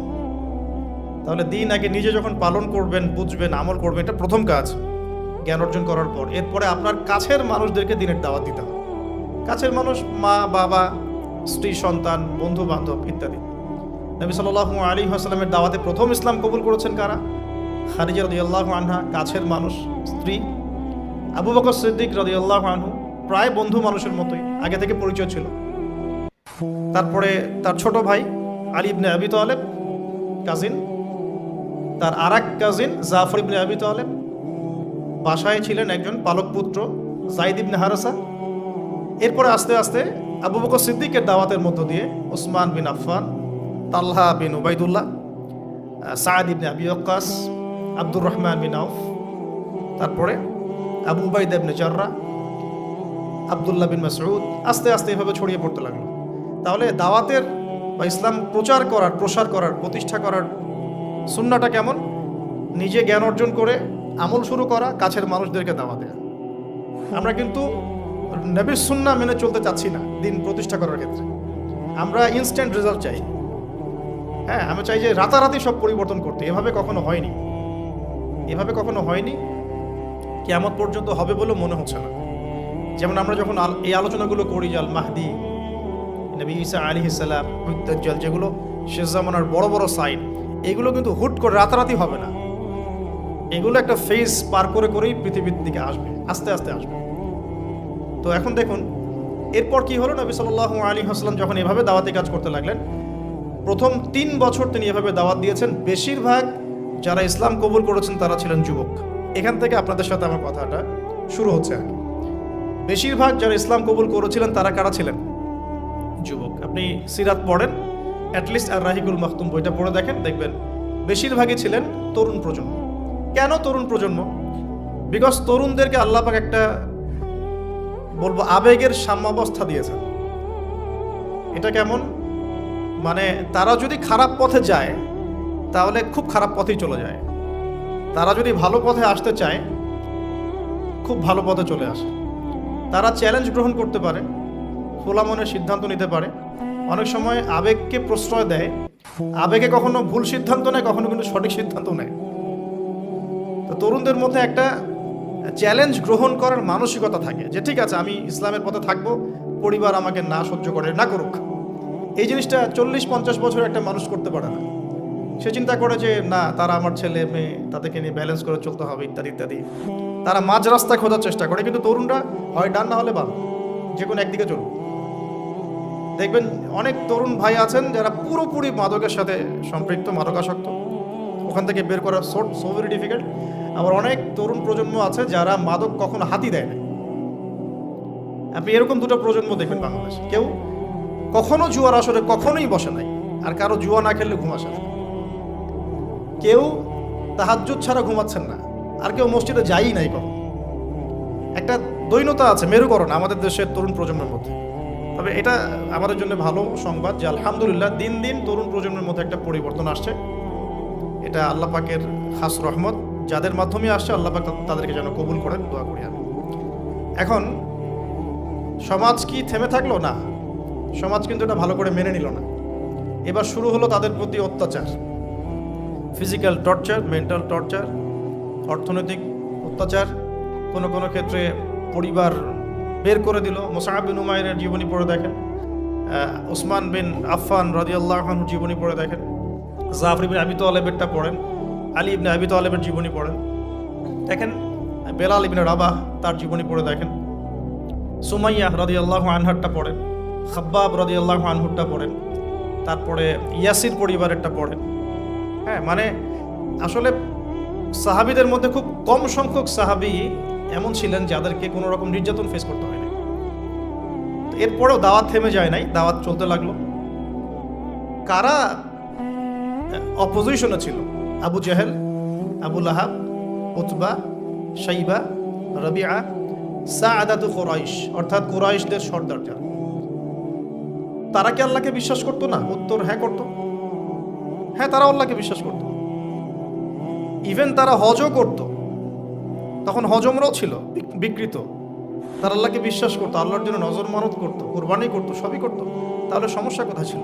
তাহলে দিন আগে নিজে যখন পালন করবেন, বুঝবেন, আমল করবেন, এটা প্রথম কাজ। জ্ঞান অর্জন করার পর এরপরে আপনার কাছের মানুষদেরকে দিনের দাওয়াত দিতে হবে। কাছের মানুষ মা, বাবা, স্ত্রী, সন্তান, বন্ধু বান্ধব ইত্যাদি। নবী সাল্লাল্লাহু আলাইহি ওয়াসাল্লামের দাওয়াতে প্রথম ইসলাম কবুল করেছেন কারা? খাদিজা রাদিয়াল্লাহু আনহা, কাছের মানুষ, স্ত্রী। আবু বকর সিদ্দিক রাদিয়াল্লাহু আনহু, প্রায় বন্ধু মানুষের মতোই, আগে থেকে পরিচয় ছিল। তারপরে তার ছোট ভাই আলী ইবনে আবি তালেব, কাজিন। তার আরেক কাজিন জাফর ইবনে আবি তালেব, বাসায় ছিলেন একজন পালক পুত্র যায়েদ ইবনে হারেসা। এরপরে আস্তে আস্তে আবু বকর সিদ্দিকের দাওয়াতের মধ্য দিয়ে ওসমান বিন আফফান, তালহা বিন উবাইদুল্লাহ, সাদ ইবনে আবি ওয়াক্কাস, আব্দুর রহমান বিন আউফ, তারপরে আবু উবাইদা ইবনে জাররাহ, আব্দুল্লাহ বিন মাসউদ, আস্তে আস্তে এভাবে ছড়িয়ে পড়তে লাগলো। তাহলে দাওয়াতের বা ইসলাম প্রচার করার, প্রসার করার, প্রতিষ্ঠা করার সুন্নাহটা কেমন? নিজে জ্ঞান অর্জন করে আমল শুরু করা, কাছের মানুষদেরকে দাওয়াত দেয়া। আমরা কিন্তু নবীর সুন্নাহ মেনে চলতে চাচ্ছি না দিন প্রতিষ্ঠা করার ক্ষেত্রে। আমরা ইনস্ট্যান্ট রেজাল্ট চাই। হ্যাঁ, আমি চাই যে রাতারাতি সব পরিবর্তন করতে। এভাবে কখনো হয়নি, এভাবে কখনো হয়নি, কিয়ামত পর্যন্ত হবে বলে মনে হচ্ছে না। যেমন আমরা যখন এই আলোচনাগুলো করি, জাল মাহদি, নবী ঈসা আলাইহিস সালাম, দাজ্জাল, যেগুলো শেষ জামানার বড় বড় সাইন, এগুলো কিন্তু হুট করে রাতারাতি হবে না। এগুলো একটা ফেজ পার করে করেই পৃথিবীর দিকে আসবে, আস্তে আস্তে আসবে। তো এখন দেখুন এরপর কি হলো। নবী সাল্লাল্লাহু আলাইহি ওয়াসাল্লাম যখন এভাবে দাওয়াতি কাজ করতে লাগলেন, প্রথম 3 বছর তিনি এভাবে দাওয়াত দিয়েছেন। বেশিরভাগ যারা ইসলাম কবুল করেছেন তারা ছিলেন যুবক। এখান থেকে আপনাদের সাথে আমার কথাটা শুরু হচ্ছে আর কি। বেশিরভাগ যারা ইসলাম কবুল করেছিলেন তারা কারা ছিলেন? যুবক। আপনি সিরাত পড়েন, অ্যাটলিস্ট আর রাহিকুল মাখতুম বইটা পড়ে দেখেন, দেখবেন বেশিরভাগই ছিলেন তরুণ প্রজন্ম। কেন তরুণ প্রজন্ম? বিকজ তরুণদেরকে আল্লাহ পাক একটা বলবো আবেগের সাম্যাবস্থা দিয়েছেন। এটা কেমন? মানে তারা যদি খারাপ পথে যায় তাহলে খুব খারাপ পথেই চলে যায়। তারা যদি ভালো পথে আসতে চায় খুব ভালো পথে চলে আসে। তারা চ্যালেঞ্জ গ্রহণ করতে পারে, খোলা মনে সিদ্ধান্ত নিতে পারে। অনেক সময় আবেগকে প্রশ্রয় দেয়, আবেগে কখনো ভুল সিদ্ধান্ত নেয়, কখনো কিন্তু সঠিক সিদ্ধান্ত নেয়। তো তরুণদের মধ্যে একটা চ্যালেঞ্জ গ্রহণ করার মানসিকতা থাকে যে ঠিক আছে, আমি ইসলামের পথে থাকবো, পরিবার আমাকে না সহ্য করে না করুক। এই জিনিসটা 40-50 বছর একটা মানুষ করতে পারে না। সে চিন্তা করে যে না, তারা আমার ছেলে মেয়ে, তাদেরকে নিয়ে ব্যালেন্স করে চলতে হবে ইত্যাদি ইত্যাদি। তারা মাঝ রাস্তা খোঁজার চেষ্টা করে, কিন্তু তরুণরা হয় ডান না হলে বাম। যে কোনো একদিকে চলুন। দেখবেন অনেক তরুণ ভাই আছেন যারা পুরোপুরি মাদকের সাথে সম্পৃক্ত, মাদকাসক্ত, ওখান থেকে বের করা সো ভেরি ডিফিকাল্ট। আবার অনেক তরুণ প্রজন্ম আছে যারা মাদক কখনো হাতই দেয় না। আপনি এরকম দুটো প্রজন্ম দেখবেন বাংলাদেশে। কেউ কখনো জুয়ার আসরে কখনোই বসে নাই, আর কারো জুয়া না খেললে ঘুম আসে না। কেউ তাহাজ্জুদ ছাড়া ঘুমাচ্ছেন না, আর কেউ মসজিদে যাই নাই কখনো। একটা দৈন্যতা আছে, মেরুকরণ আমাদের দেশের তরুণ প্রজন্মের মধ্যে। তবে এটা আমাদের জন্য ভালো সংবাদ যে আলহামদুলিল্লাহ দিন দিন তরুণ প্রজন্মের মধ্যে একটা পরিবর্তন আসছে। এটা আল্লাহ পাকের খাস রহমত, যাদের মাধ্যমে আসছে আল্লাহ পাক তাদেরকে যেন কবুল করেন, দোয়া করি আমি। এখন সমাজ কি থেমে থাকলো? না, সমাজ কিন্তু এটা ভালো করে মেনে নিল না। এবার শুরু হলো তাদের প্রতি অত্যাচার, ফিজিক্যাল টর্চার, মেন্টাল টর্চার, অর্থনৈতিক অত্যাচার, কোনো কোনো ক্ষেত্রে পরিবার বের করে দিল। মুসআব বিন উমাইরের জীবনী পড়ে দেখেন, উসমান বিন আফফান রাদিয়াল্লাহু আনহু জীবনী পড়ে দেখেন, জাফর ইবনে আবি তালেবেরটা পড়েন, আলী ইবনে আবি তালেবের জীবনী পড়েন দেখেন, বেলাল ইবনে রাবাহ তার জীবনী পড়ে দেখেন, সুমাইয়া রাদিয়াল্লাহু আনহারটা পড়েন, খাব্বাব রাদিয়াল্লাহু আনহুরটা পড়েন, তারপরে ইয়াসির পরিবারেরটা পড়েন। হ্যাঁ, মানে আসলে সাহাবীদের মধ্যে খুব কম সংখ্যক সাহাবী এমন ছিলেন যাদেরকে কোনো রকম নির্যাতন ফেস করতে হয় না। এরপরেও দাওয়াত থেমে যায় নাই, দাওয়াত চলতে লাগলো। কারা অপোজিশনে ছিল? আবু জাহেল, আবু লাহাব, উতবা, শাইবা, রবিআ, সাআদাতু কুরাইশ, অর্থাৎ কুরাইশদের সর্দার যারা। তারা কি আল্লাহকে বিশ্বাস করতো না? উত্তর হ্যাঁ করত। হ্যাঁ, তারা আল্লাহকে বিশ্বাস করত। ইভেন তারা হজও করত। তখন হজমরাও ছিল বিকৃত। তারা আল্লাহকে বিশ্বাস করতো, আল্লাহর জন্য নজর মানত করতো, কুরবানি করতো, সবই করতো। তাহলে সমস্যা কোথায় ছিল?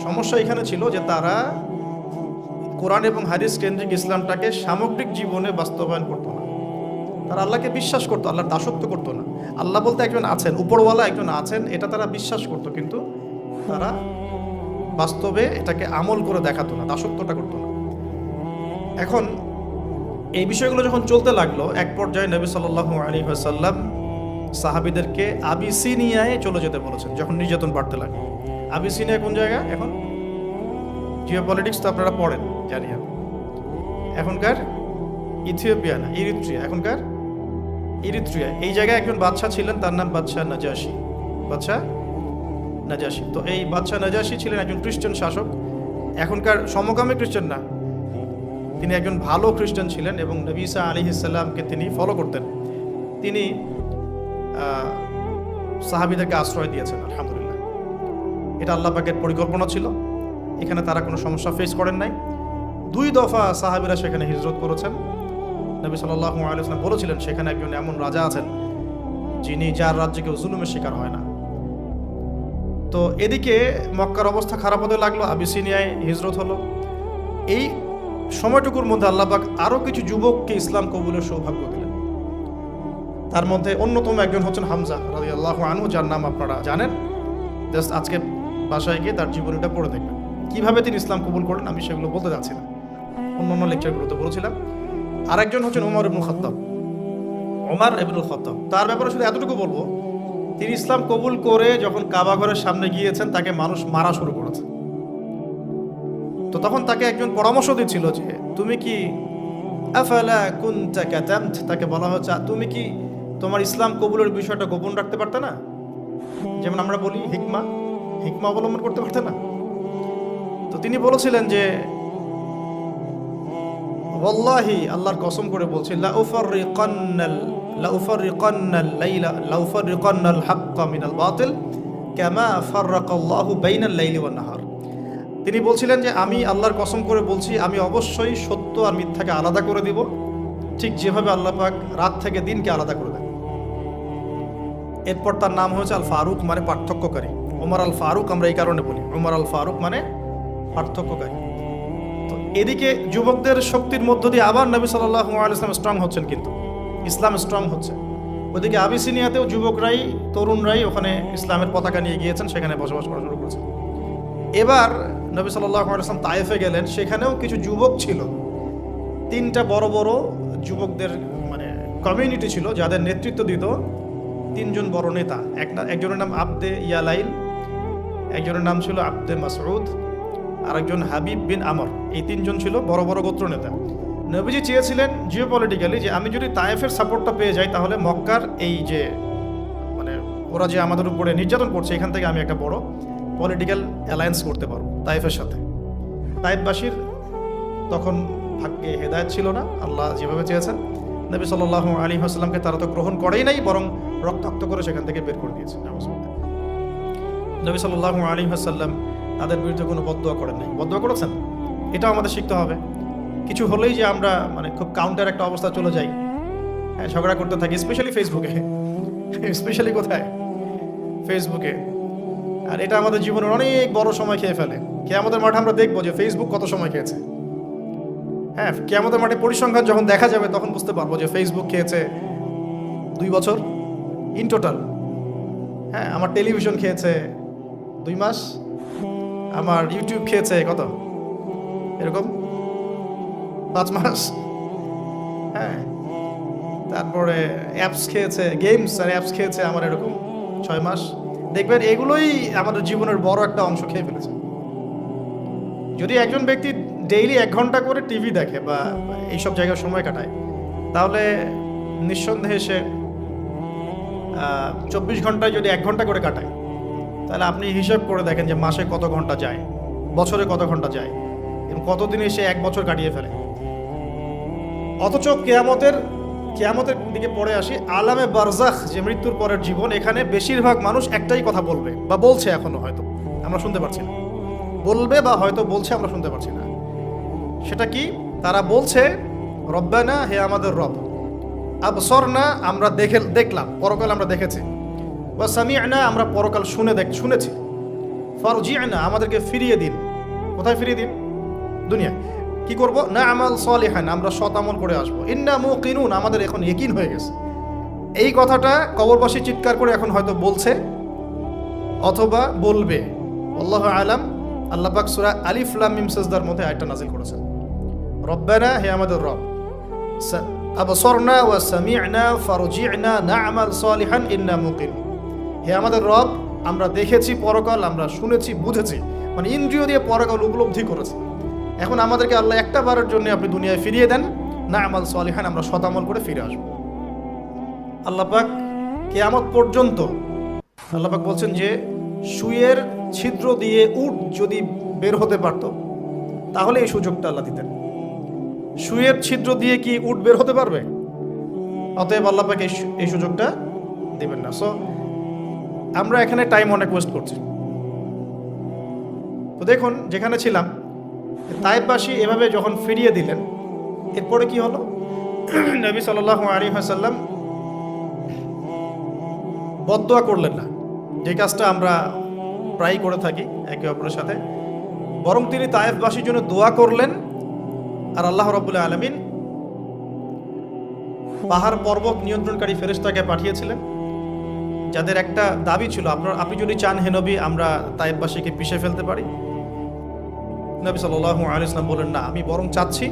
সমস্যা এখানে ছিল যে তারা কোরআন এবং হাদিস কেন্দ্রিক ইসলামটাকে সামগ্রিক জীবনে বাস্তবায়ন করতো না। তারা আল্লাহকে বিশ্বাস করতো, আল্লাহর দাসত্ব করতো না। আল্লাহ বলতে একজন আছেন, উপরওয়ালা একজন আছেন, এটা তারা বিশ্বাস করতো, কিন্তু তারা বাস্তবে এটাকে আমল করে দেখাতো না, দাসত্বটা করতো না। এখন এই বিষয়গুলো যখন চলতে লাগলো, এক পর্যায়ে নবী সাল্লাল্লাহু আলাইহি ওয়াসাল্লাম সাহাবীদেরকে আবিসিনিয়ায় চলে যেতে বলেছেন যখন নির্যাতন বাড়তে লাগলো। আবিসিনিয়া কোন জায়গা? এখন জিওপলিটিক্স তো আপনারা পড়েন, জানি আমি। এখনকার ইথিওপিয়া না, ইরিত্রিয়া, এখনকার ইরিত্রিয়া। এই জায়গায় একজন বাদশা ছিলেন, তার নাম বাদশাহ নাজাশী। বাদশাহ নাজাশী, তো এই বাদশাহ নাজাশী ছিলেন একজন খ্রিস্টান শাসক। এখনকার সমকামী খ্রিস্টান না, তিনি একজন ভালো খ্রিস্টান ছিলেন এবং নবী ঈসা আলাইহিস সালামকে তিনি ফলো করতেন। তিনি সাহাবীদেরকে আশ্রয় দিয়েছেন, আলহামদুলিল্লাহ। এটা আল্লাহ পাকের পরিকল্পনা ছিল। এখানে তারা কোনো সমস্যা ফেস করেন নাই। 2 দফা সাহাবীরা সেখানে হিজরত করেছেন। নবী সাল্লাল্লাহু আলাইহি ওয়াসাল্লাম বলেছিলেন সেখানে একজন এমন রাজা আছেন যিনি, যার রাজ্যে কেউ জুলুমের শিকার হয় না। তো এদিকে মক্কার অবস্থা খারাপ হতে লাগলো, আবিসিনিয়ায় হিজরত হলো। এই সময়টুকুর মধ্যে আল্লাহ পাক আরও কিছু যুবককে ইসলাম কবুলের সৌভাগ্য দিলেন। তার মধ্যে অন্যতম একজন হচ্ছেন হামজা রাদিয়াল্লাহু আনহু, যার নাম আপনারা জানেন। জাস্ট আজকে বাসায় গিয়ে তার জীবনীটা পড়ে দেখবেন কিভাবে তিনি ইসলাম কবুল করলেন। আমি সেগুলো বলতে যাচ্ছি না, অন্যান্য লেকচারগুলোতে বলেছিলাম। আরেকজন হচ্ছেন ওমর ইবনুল খাত্তাব। ওমর ইবনুল খাত্তাব, তার ব্যাপারে শুধু এতটুকু বলবো, তিনি ইসলাম কবুল করে যখন কাবা ঘরের সামনে গিয়েছেন, তাকে মানুষ মারা শুরু করেছে। তো তখন তাকে একজন পরামর্শ দিচ্ছিল যে তুমি কি আফালা কুনতা কাতামত, তাকে বলা হচ্ছে তুমি কি তোমার ইসলাম কবুলের বিষয়টা গোপন রাখতে পারতে না? যেমন আমরা বলি হিকমা অবলম্বন করতে পারতে না? তো তিনি বলেছিলেন যে ওয়াল্লাহি, আল্লাহর কসম করে বলছি, লা উফাররিকান্নাল হাক্কা মিনাল বাতিল কামা ফাররাকাল্লাহু বাইনাল লাইলি ওয়ান নাহার। তিনি বলছিলেন যে আমি আল্লাহর কসম করে বলছি, আমি অবশ্যই সত্য আর মিথ্যাকে আলাদা করে দিব, ঠিক যেভাবে আল্লাহ পাক রাত থেকে দিনকে আলাদা করে দেন। এরপর তার নাম হয়েছে আল ফারুক, মানে পার্থক্যকারী। ওমর আল ফারুক আমরা এই কারণে বলি, ওমর আল ফারুক মানে পার্থক্যকারী। তো এদিকে যুবকদের শক্তির মধ্য দিয়ে আবার নবী সাল্লাল্লাহু আলাইহি ওয়াসাল্লাম স্ট্রং হচ্ছেন, কিন্তু ইসলাম স্ট্রং হচ্ছে। ওদিকে আবিসিনিয়াতেও যুবকরাই, তরুণরাই ওখানে ইসলামের পতাকা নিয়ে গিয়েছেন, সেখানে বসবাস করা শুরু করেছেন। এবার নবী সাল্লাল্লাহু আলাইহি ওয়াসাল্লাম তায়েফে গেলেন, সেখানেও কিছু যুবক ছিল। 3টা বড় বড় যুবকদের মানে কমিউনিটি ছিল, যাদের নেতৃত্ব দিত তিনজন বড় নেতা, একজনের নাম আবদে ইয়ালাইল, একজনের নাম ছিল আবদে মাসউদ, আরেকজন হাবিব বিন আমর। এই তিনজন ছিল বড় বড় গোত্র নেতা। নবীজি চেয়েছিলেন জিওপলিটিক্যালি যে আমি যদি তায়েফের সাপোর্টটা পেয়ে যাই তাহলে মক্কার এই যে মানে ওরা যে আমাদের উপরে নির্যাতন করছে এখান থেকে আমি একটা বড় পলিটিক্যাল অ্যালায়েন্স করতে পারবো তায়েফের সাথে। তায়েফবাসীর তখন ভাগ্যে হেদায়েত ছিল না, আল্লাহ যেভাবে চেয়েছেন। নবী সাল্লাল্লাহু আলাইহি ওয়াসাল্লামকে তারা তো গ্রহণ করেই নাই, বরং রক্তাক্ত করে সেখান থেকে বের করে দিয়েছে। নবী সাল্লাল্লাহু আলাইহি ওয়াসাল্লাম তাদের বিরুদ্ধে কোনো বদদুয়া করেন নাই। বদদুয়া করেছেন? এটাও আমাদের শিখতে হবে। কিছু হলেই যে আমরা মানে খুব কাউন্টার একটা অবস্থা চলে যাই, হ্যাঁ, ঝগড়া করতে থাকি, স্পেশালি ফেসবুকে, স্পেশালি কোথায়, ফেসবুকে। আর এটা আমাদের জীবনের অনেক বড় সময় খেয়ে ফেলে। কিয়ামতের মাঠে আমরা দেখবো যে ফেসবুক কত সময় খেয়েছে। হ্যাঁ, কিয়ামতের মাঠে পরিসংখ্যান যখন দেখা যাবে তখন বুঝতে পারবো যে ফেসবুক খেয়েছে 2 বছর ইন টোটাল। হ্যাঁ, আমার টেলিভিশন খেয়েছে 2 মাস, আমার ইউটিউব খেয়েছে কত, এরকম 5 মাস। হ্যাঁ, তারপরে অ্যাপস খেয়েছে, গেমস আর অ্যাপস খেয়েছে আমার এরকম 6 মাস। দেখবেন এগুলোই আমাদের জীবনের বড় একটা অংশ খেয়ে ফেলেছে। যদি একজন ব্যক্তি ডেইলি 1 ঘন্টা করে টিভি দেখে বা এইসব জায়গায় সময় কাটায়, তাহলে নিঃসন্দেহে সে 24 ঘন্টায় যদি 1 ঘন্টা করে কাটায়, তাহলে আপনি হিসাব করে দেখেন যে মাসে কত ঘন্টা যায়, বছরে কত ঘন্টা যায়, এবং কতদিনে সে 1 বছর কাটিয়ে ফেলে। অথচ কিয়ামতের দিকে পড়ে আসি, আলামে বারজাখ, যে মৃত্যুর পরের জীবন, এখানে বেশিরভাগ মানুষ একটাই কথা বলবে বা বলছে, এখনো হয়তো আমরা শুনতে পারছি না, বলবে বা হয়তো বলছে, আমরা শুনতে পারছি না। সেটা কি? তারা বলছে রব্বানা, হে আমাদের রব, আবসরনা, আমরা দেখলাম, পরকাল আমরা দেখেছি, ওয়া সামি'না, আমরা পরকাল শুনেছি, ফারজি'না, আমাদেরকে ফিরিয়ে দিন। কোথায় ফিরিয়ে দিন? দুনিয়ায়। কি করব? না আমাল সলিহান, আমরা সৎ আমল করে আসবো। ইন্না মুকিনুন, আমাদের এখন ইয়াকিন হয়ে গেছে। এই কথাটা কবরবাসী চিৎকার করে এখন হয়তো বলছে অথবা বলবে, আল্লাহু আলাম। আল্লাহ পাক সূরা আলিফ লাম মিম সাজদার মধ্যে আয়াতটা নাযিল করেছেন, রব্বানা, হে আমাদের রব, আবসরনা ওয়া সামি'না ফারজি'না না'মাল সলিহান ইন্না মুকিনুন, হে আমাদের রব, আমরা দেখেছি পরকাল, আমরা শুনেছি, বুঝেছি, মানে ইন্দ্রিয় দিয়ে পরকাল উপলব্ধি করেছি। এখন আমাদেরকে আল্লাহ একটা বারের জন্য আপনি দুনিয়ায় ফিরিয়ে দেন, না'মাল সলিহান, আমরা সৎ আমল করে ফিরে আসবো। আল্লাহ পাক কিয়ামত পর্যন্ত আল্লাহ পাক বলছেন যে সুয়ের ছিদ্র দিয়ে উট যদি বের হতে পারতো তাহলে এই সুযোগটা আল্লাহ দিতেন। সুয়ের ছিদ্র দিয়ে কি উট বের হতে পারবে? অতএব আল্লাহ পাক এই সুযোগটা দিবেন না। সো আমরা এখানে টাইম অনেক ওয়েস্ট করছি। তো দেখুন, যেখানে ছিলাম, তায়েফবাসী এভাবে যখন ফিরিয়ে দিলেন, এরপরে কি হলো? নবী সাল্লাল্লাহু আলাইহি ওয়াসাল্লাম বদদুয়া করলেন না, যে কাজটা আমরা প্রায় করে থাকি একে অপরের সাথে, বরং তিনি তায়েফবাসীর জন্য দোয়া করলেন। আর আল্লাহ রাব্বুল আলামিন পাহাড় পর্বত নিয়ন্ত্রণকারী ফেরেশতাকে পাঠিয়েছিলেন, যাদের একটা দাবি ছিল, আপনি যদি চান হে নবী, আমরা তায়েফবাসীকে পিষে ফেলতে পারি। নবী সাল্লাল্লাহু আলাইহি ওয়াসাল্লাম বলেন, না, আমি বরং চাচ্ছি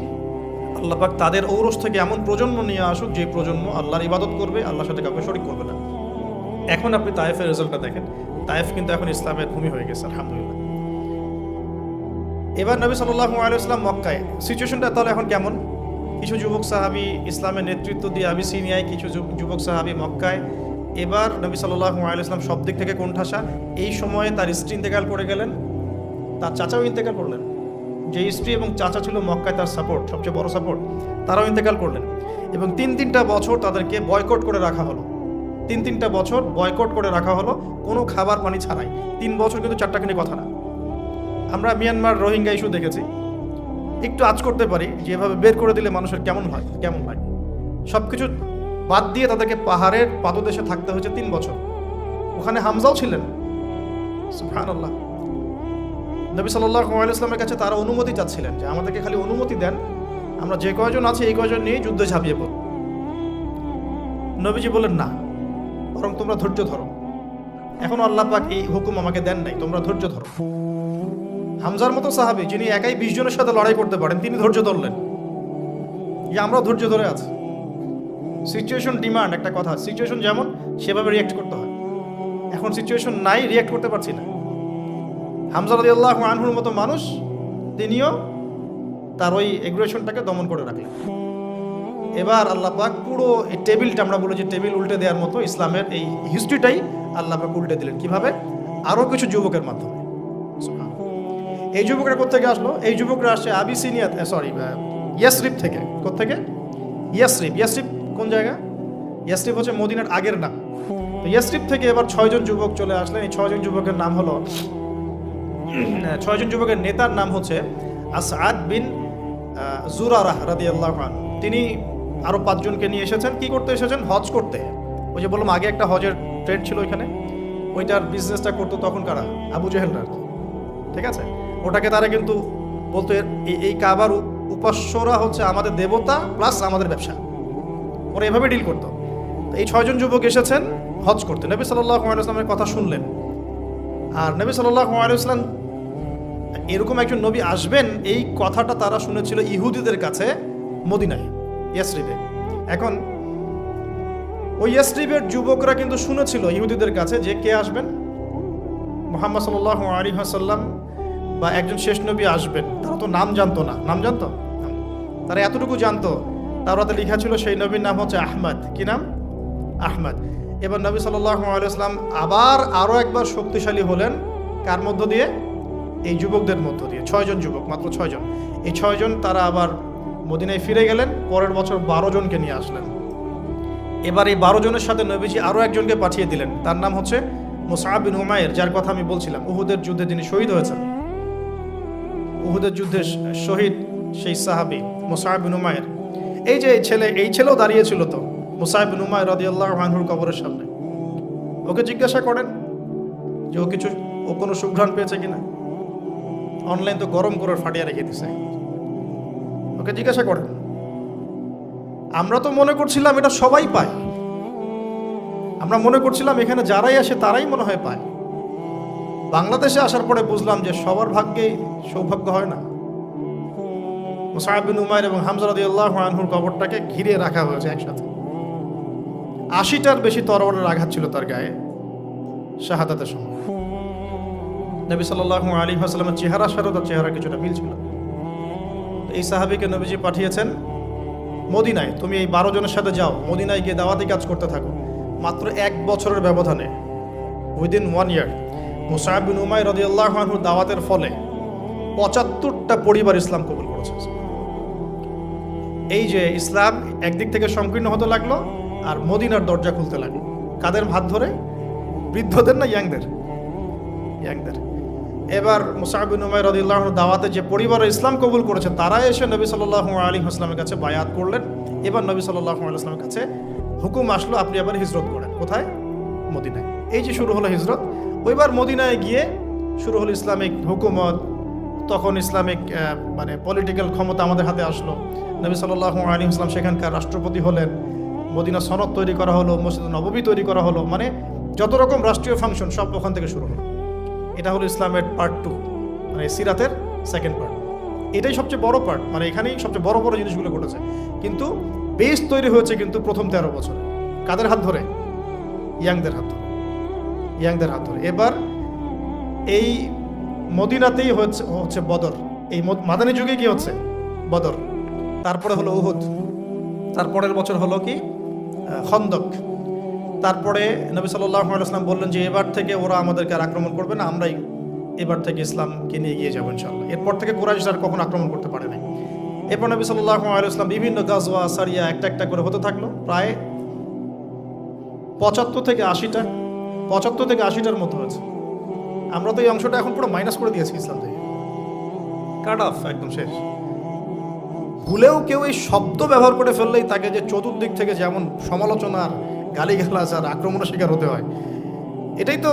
আল্লাহ পাক তাদের ঔরস থেকে এমন প্রজন্ম নিয়ে আসুক যে প্রজন্ম আল্লাহর ইবাদত করবে, আল্লাহর সাথে কাউকে শরীক করবে না। এখন আপনি তায়েফের রেজাল্টটা দেখেন, তায়েফ কিন্তু এখন ইসলামের ভূমি হয়ে গেছে, আলহামদুলিল্লাহ। এবার নবী সাল্লাল্লাহু আলাইহি ওয়াসাল্লাম মক্কায়, সিচুয়েশনটা তাহলে এখন কেমন? কিছু যুবক সাহাবী ইসলামের নেতৃত্ব দিয়ে আবিসিনিয়ায়, কিছু যুবক সাহাবী মক্কায়। এবার নবী সাল্লাল্লাহু আলাইহি ওয়াসাল্লাম সব দিক থেকে কোণঠাসা। এই সময়ে তার স্ত্রী ইন্তেকাল করে গেলেন, তার চাচাও ইন্তেকাল করলেন। যে স্ত্রী এবং চাচা ছিল মক্কায় তার সাপোর্ট, সবচেয়ে বড় সাপোর্ট, তারাও ইন্তেকাল করলেন। এবং 3-3টা বছর তাদেরকে বয়কট করে রাখা হলো। 3-3টা বছর বয়কট করে রাখা হলো, কোনো খাবার পানি ছাড়াই। 3 বছর কিন্তু চারটাখানি কথা না। আমরা মিয়ানমার রোহিঙ্গা ইস্যু দেখেছি, একটু আঁচ করতে পারি যে এভাবে বের করে দিলে মানুষের কেমন হয়। সব কিছু বাদ দিয়ে তাদেরকে পাহাড়ের পাদদেশে থাকতে হয়েছে 3 বছর। ওখানে হামজাও ছিলেন, সুবহানাল্লাহ। নবী সাল্লাল্লাহু আলাইহি ওয়াসাল্লামের কাছে তারা অনুমতি চাচ্ছিলেন যে আমাদেরকে খালি অনুমতি দেন, আমরা যে কয়জন আছি এই কয়জন নিয়ে যুদ্ধে ঝাঁপিয়ে পড়ব। নবীজি বলেন, না, বরং তোমরা ধৈর্য ধরো। এখন আল্লাহ পাক এই হুকুম আমাকে দেন নাই, তোমরা ধৈর্য ধরো। হামজার মতো সাহাবী, যিনি একাই 20 জনের সাথে লড়াই করতে পারেন, তিনি ধৈর্য ধরলেন, যে আমরা ধৈর্য ধরে আছি। সিচুয়েশন ডিমান্ড, একটা কথা, সিচুয়েশন যেমন সেভাবে রিয়েক্ট করতে হয়। এখন সিচুয়েশন নাই, রিয়েক্ট করতে পারছি না। হামজা রাদিয়াল্লাহু আনহুর মতো মানুষ, তিনিও তার ওই এগ্রেশনটাকে দমন করে রাখলেন। এবার আল্লাহ পাক পুরো এই টেবিলটা, আমরা বলি যে টেবিল উল্টে দেওয়ার মতো, ইসলামের এই হিস্ট্রিটাই আল্লাহ পাক উল্টে দিলেন। কিভাবে? আরও কিছু যুবকের মাধ্যমে। এই যুবকরা কোত্থেকে আসলো? এই যুবকরা আসছে আবিসিনিয়া, ইয়াসরিব থেকে। কোত্থেকে? ইয়াসরিব। ইয়াসরিব কোন জায়গা? ইয়াসরিব হচ্ছে মদিনার আগের নাম। তো ইয়াসরিব থেকে এবার 6 জন যুবক চলে আসলেন। এই 6 জন যুবকের নাম হলো, 6 জন যুবকের নেতার নাম হচ্ছে আসআদ বিন জুরারাহ রাদিয়াল্লাহু আনহু। তিনি আরো 5 জনকে নিয়ে এসেছেন। কি করতে এসেছেন? হজ করতে। ওই যে বললাম আগে একটা হজের ট্রেড ছিল ওইখানে, ওইটার বিজনেসটা করতো তখন কারা? আবু জেহেলরা, ঠিক আছে? ওটাকে তারা কিন্তু বলতো এই কাবার উপাস্যরা হচ্ছে আমাদের দেবতা প্লাস আমাদের ব্যবসা, ওরা এভাবে ডিল করতো। এই 6 জন যুবক এসেছেন হজ করতে, নবী সাল্লাল্লাহু আলাইহি ওয়াসাল্লামের কথা শুনলেন। আর নবী সাল্লাল্লাহু আলাইহি ওয়াসাল্লাম এরকম একজন নবী আসবেন, এই কথাটা তারা শুনেছিল ইহুদিদের কাছে মদিনায়, ইয়াসরিবে। এখন ওই ইয়াসরিবের যুবকরা কিন্তু শুনেছিল ইহুদিদের কাছে যে কে আসবেন, মুহাম্মদ সাল্লাল্লাহু আলাইহি ওয়াসাল্লাম বা একজন শেষ নবী আসবেন। তারা তো নাম জানতো না। নাম জানতো? তারা এতটুকু জানতো, তাওরাতে লেখা ছিল সেই নবীর নাম হচ্ছে আহমদ। কি নাম? আহমদ। এবার নবী সাল্লাল্লাহু আলাইহি ওয়াসাল্লাম আবার আরও একবার শক্তিশালী হলেন। কার মধ্য দিয়ে? এই যুবকদের মধ্য দিয়ে। 6 জন যুবক, মাত্র 6 জন। এই 6 জন তারা আবার মদিনায় ফিরে গেলেন। পরের বছর 12 জনকে নিয়ে আসলেন। এবার এই 12 জনের সাথে নবীজি আরও একজনকে পাঠিয়ে দিলেন। তার নাম হচ্ছে মুসআব বিন উমাইর, যার কথা আমি বলছিলাম। উহুদের যুদ্ধে তিনি শহীদ হয়েছেন। উহুদের যুদ্ধে শহীদ সেই সাহাবী মুসআব বিন উমাইর। এই যে এই ছেলেও দাঁড়িয়েছিল তো মুসআব বিন উমাইর রাদিয়াল্লাহু আনহুর কবরের সামনে। ওকে জিজ্ঞাসা করেন যে ও কোনো সুঘ্রাণ পেয়েছে কিনা। অনলাইন তো গরম করে ফাটিয়ে রেখে দিছে। ওকে জিজ্ঞাসা করেন। আমরা তো মনে করছিলাম এটা সবাই পায়, আমরা মনে করছিলাম এখানে যারাই আসে তারাই মনে হয় পায়। বাংলাদেশে আসার পরে বুঝলাম যে সবার ভাগ্যেই সৌভাগ্য হয় না। মুসআব বিন উমাইর এবং হামজা রাদিয়াল্লাহু আনহুর কবরটাকে ঘিরে রাখা হয়েছে একসাথে। 80টার বেশি তরবারের আঘাত ছিল তার গায়ে শাহাদাতের সময়। নবী সাল্লাল্লাহু আলাইহি ওয়াসাল্লামের চেহারার সাথে তার চেহারা কিছুটা মিল ছিল। এই সাহাবীকে নবীজি পাঠিয়েছেন মদিনায়, তুমি এই 12 জনের সাথে যাও, মদিনায় গিয়ে দাওয়াতি কাজ করতে থাকো। মাত্র 1 বছরের ব্যবধানে, উইদিন 1 ইয়ার, মুসআব বিন উমাইর রাদিয়াল্লাহু আনহুর দাওয়াতের ফলে 75টা পরিবার ইসলাম কবুল করেছে। এই যে ইসলাম একদিক থেকে সংকীর্ণ হতে লাগলো আর মদিনার দরজা খুলতে লাগলো। কাদের হাত ধরে? বৃদ্ধদের না ইয়াংদের? ইয়াংদের। এবার মুসআব বিন উমাইর রাদিয়াল্লাহু আনহু দাওয়াতে যে পরিবার ইসলাম কবুল করেছে তারা এসে নবী সাল্লাল্লাহু আলাইহি ওয়াসাল্লামের কাছে বায়াত করলেন। এবার নবী সাল্লাল্লাহু আলাইহি ওয়াসাল্লামের কাছে হুকুম আসলো, আপনি আবার হিজরত করেন। কোথায়? মদিনায়। এই যে শুরু হলো হিজরত। ওইবার মদিনায় গিয়ে শুরু হলো ইসলামিক হুকুমত। তখন ইসলামিক পলিটিক্যাল ক্ষমতা আমাদের হাতে আসলো। নবী সাল্লাল্লাহু আলাইহি ওয়াসাল্লাম সেখানকার রাষ্ট্রপতি হলেন। মদিনা সনদ তৈরি করা হলো, মসজিদ নববী তৈরি করা হলো। মানে যত রকম রাষ্ট্রীয় ফাংশন সব ওখান থেকে শুরু হলো। এটা হলো ইসলামের পার্ট 2, মানে সিরাতের সেকেন্ড পার্ট। এটাই সবচেয়ে বড় পার্ট, মানে এখানেই সবচেয়ে বড় বড় জিনিসগুলো ঘটেছে। কিন্তু বেস তৈরি হয়েছে কিন্তু প্রথম 13 বছরে। কাদের হাত ধরে? ইয়াংদের হাত ধরে। ইয়াংদের হাত ধরে। এবার এই মদিনাতেই হচ্ছে বদর। এই মাদানী যুগে কি হচ্ছে? বদর। তারপরে হলো উহুদ। তারপরের বছর হলো কি? খন্দক। তারপরে নবী সাল্লাল্লাহু আলাইহি ওয়াসাল্লাম বললেন যে এবার থেকে ওরা আমাদেরকে আর আক্রমণ করবে না, আমরাই এবার থেকে ইসলামকে নিয়ে এগিয়ে যাবো ইনশাআল্লাহ। এরপর থেকে কুরাইশ আর কখনো আক্রমণ করতে পারে নাই। এরপর নবী সাল্লাল্লাহু আলাইহি ওয়াসাল্লাম বিভিন্ন গাজওয়া সারিয়া একটা করে হতে থাকলো। প্রায় 75 থেকে 80টার মতো হয়েছে। আমরা তো এই অংশটা এখন পুরো মাইনাস করে দিয়েছি ইসলাম থেকে, কাট অফ, একদম শেষ। ভুলেও কেউ এই শব্দ ব্যবহার করে ফেললেই তাকে যে চতুর্দিক থেকে যেমন সমালোচনার, গালিগালাজ আর আক্রমণের শিকার হতে হয়, এটাই তো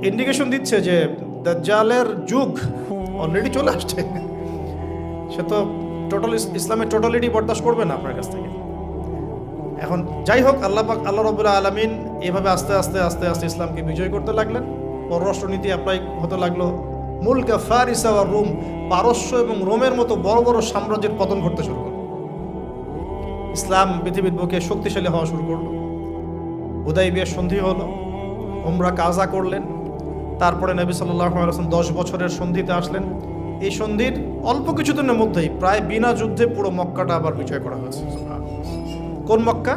ইন্ডিকেশন দিচ্ছে যে দাজ্জালের যুগ অলরেডি চলে আসছে। সে তো ইসলামের টোটালিটি বরদাস্ত করবে না আপনার কাছ থেকে। এখন যাই হোক, আল্লাহ রাব্বুল আলামিন এভাবে আস্তে আস্তে আস্তে আস্তে ইসলামকে বিজয় করতে লাগলেন। পররাষ্ট্রনীতি অ্যাপ্লাই হতে লাগলো। মুলকা ফারিসা ওয়া রোম, পারস্য এবং রোমের মতো বড় বড় সাম্রাজ্যের পতন ঘটতে শুরু করল। ইসলাম পৃথিবীর বুকে শক্তিশালী হওয়া শুরু করলো। হুদাইবিয়ার সন্ধি হলো, উমরা কাজা করলেন। তারপরে নবী সাল্লাল্লাহু আলাইহি ওয়াসাল্লাম 10 বছরের সন্ধিতে আসলেন। এই সন্ধির অল্প কিছুদিনের মধ্যেই প্রায় বিনা যুদ্ধে পুরো মক্কাটা আবার বিজয় করা হয়েছে। কোন মক্কা?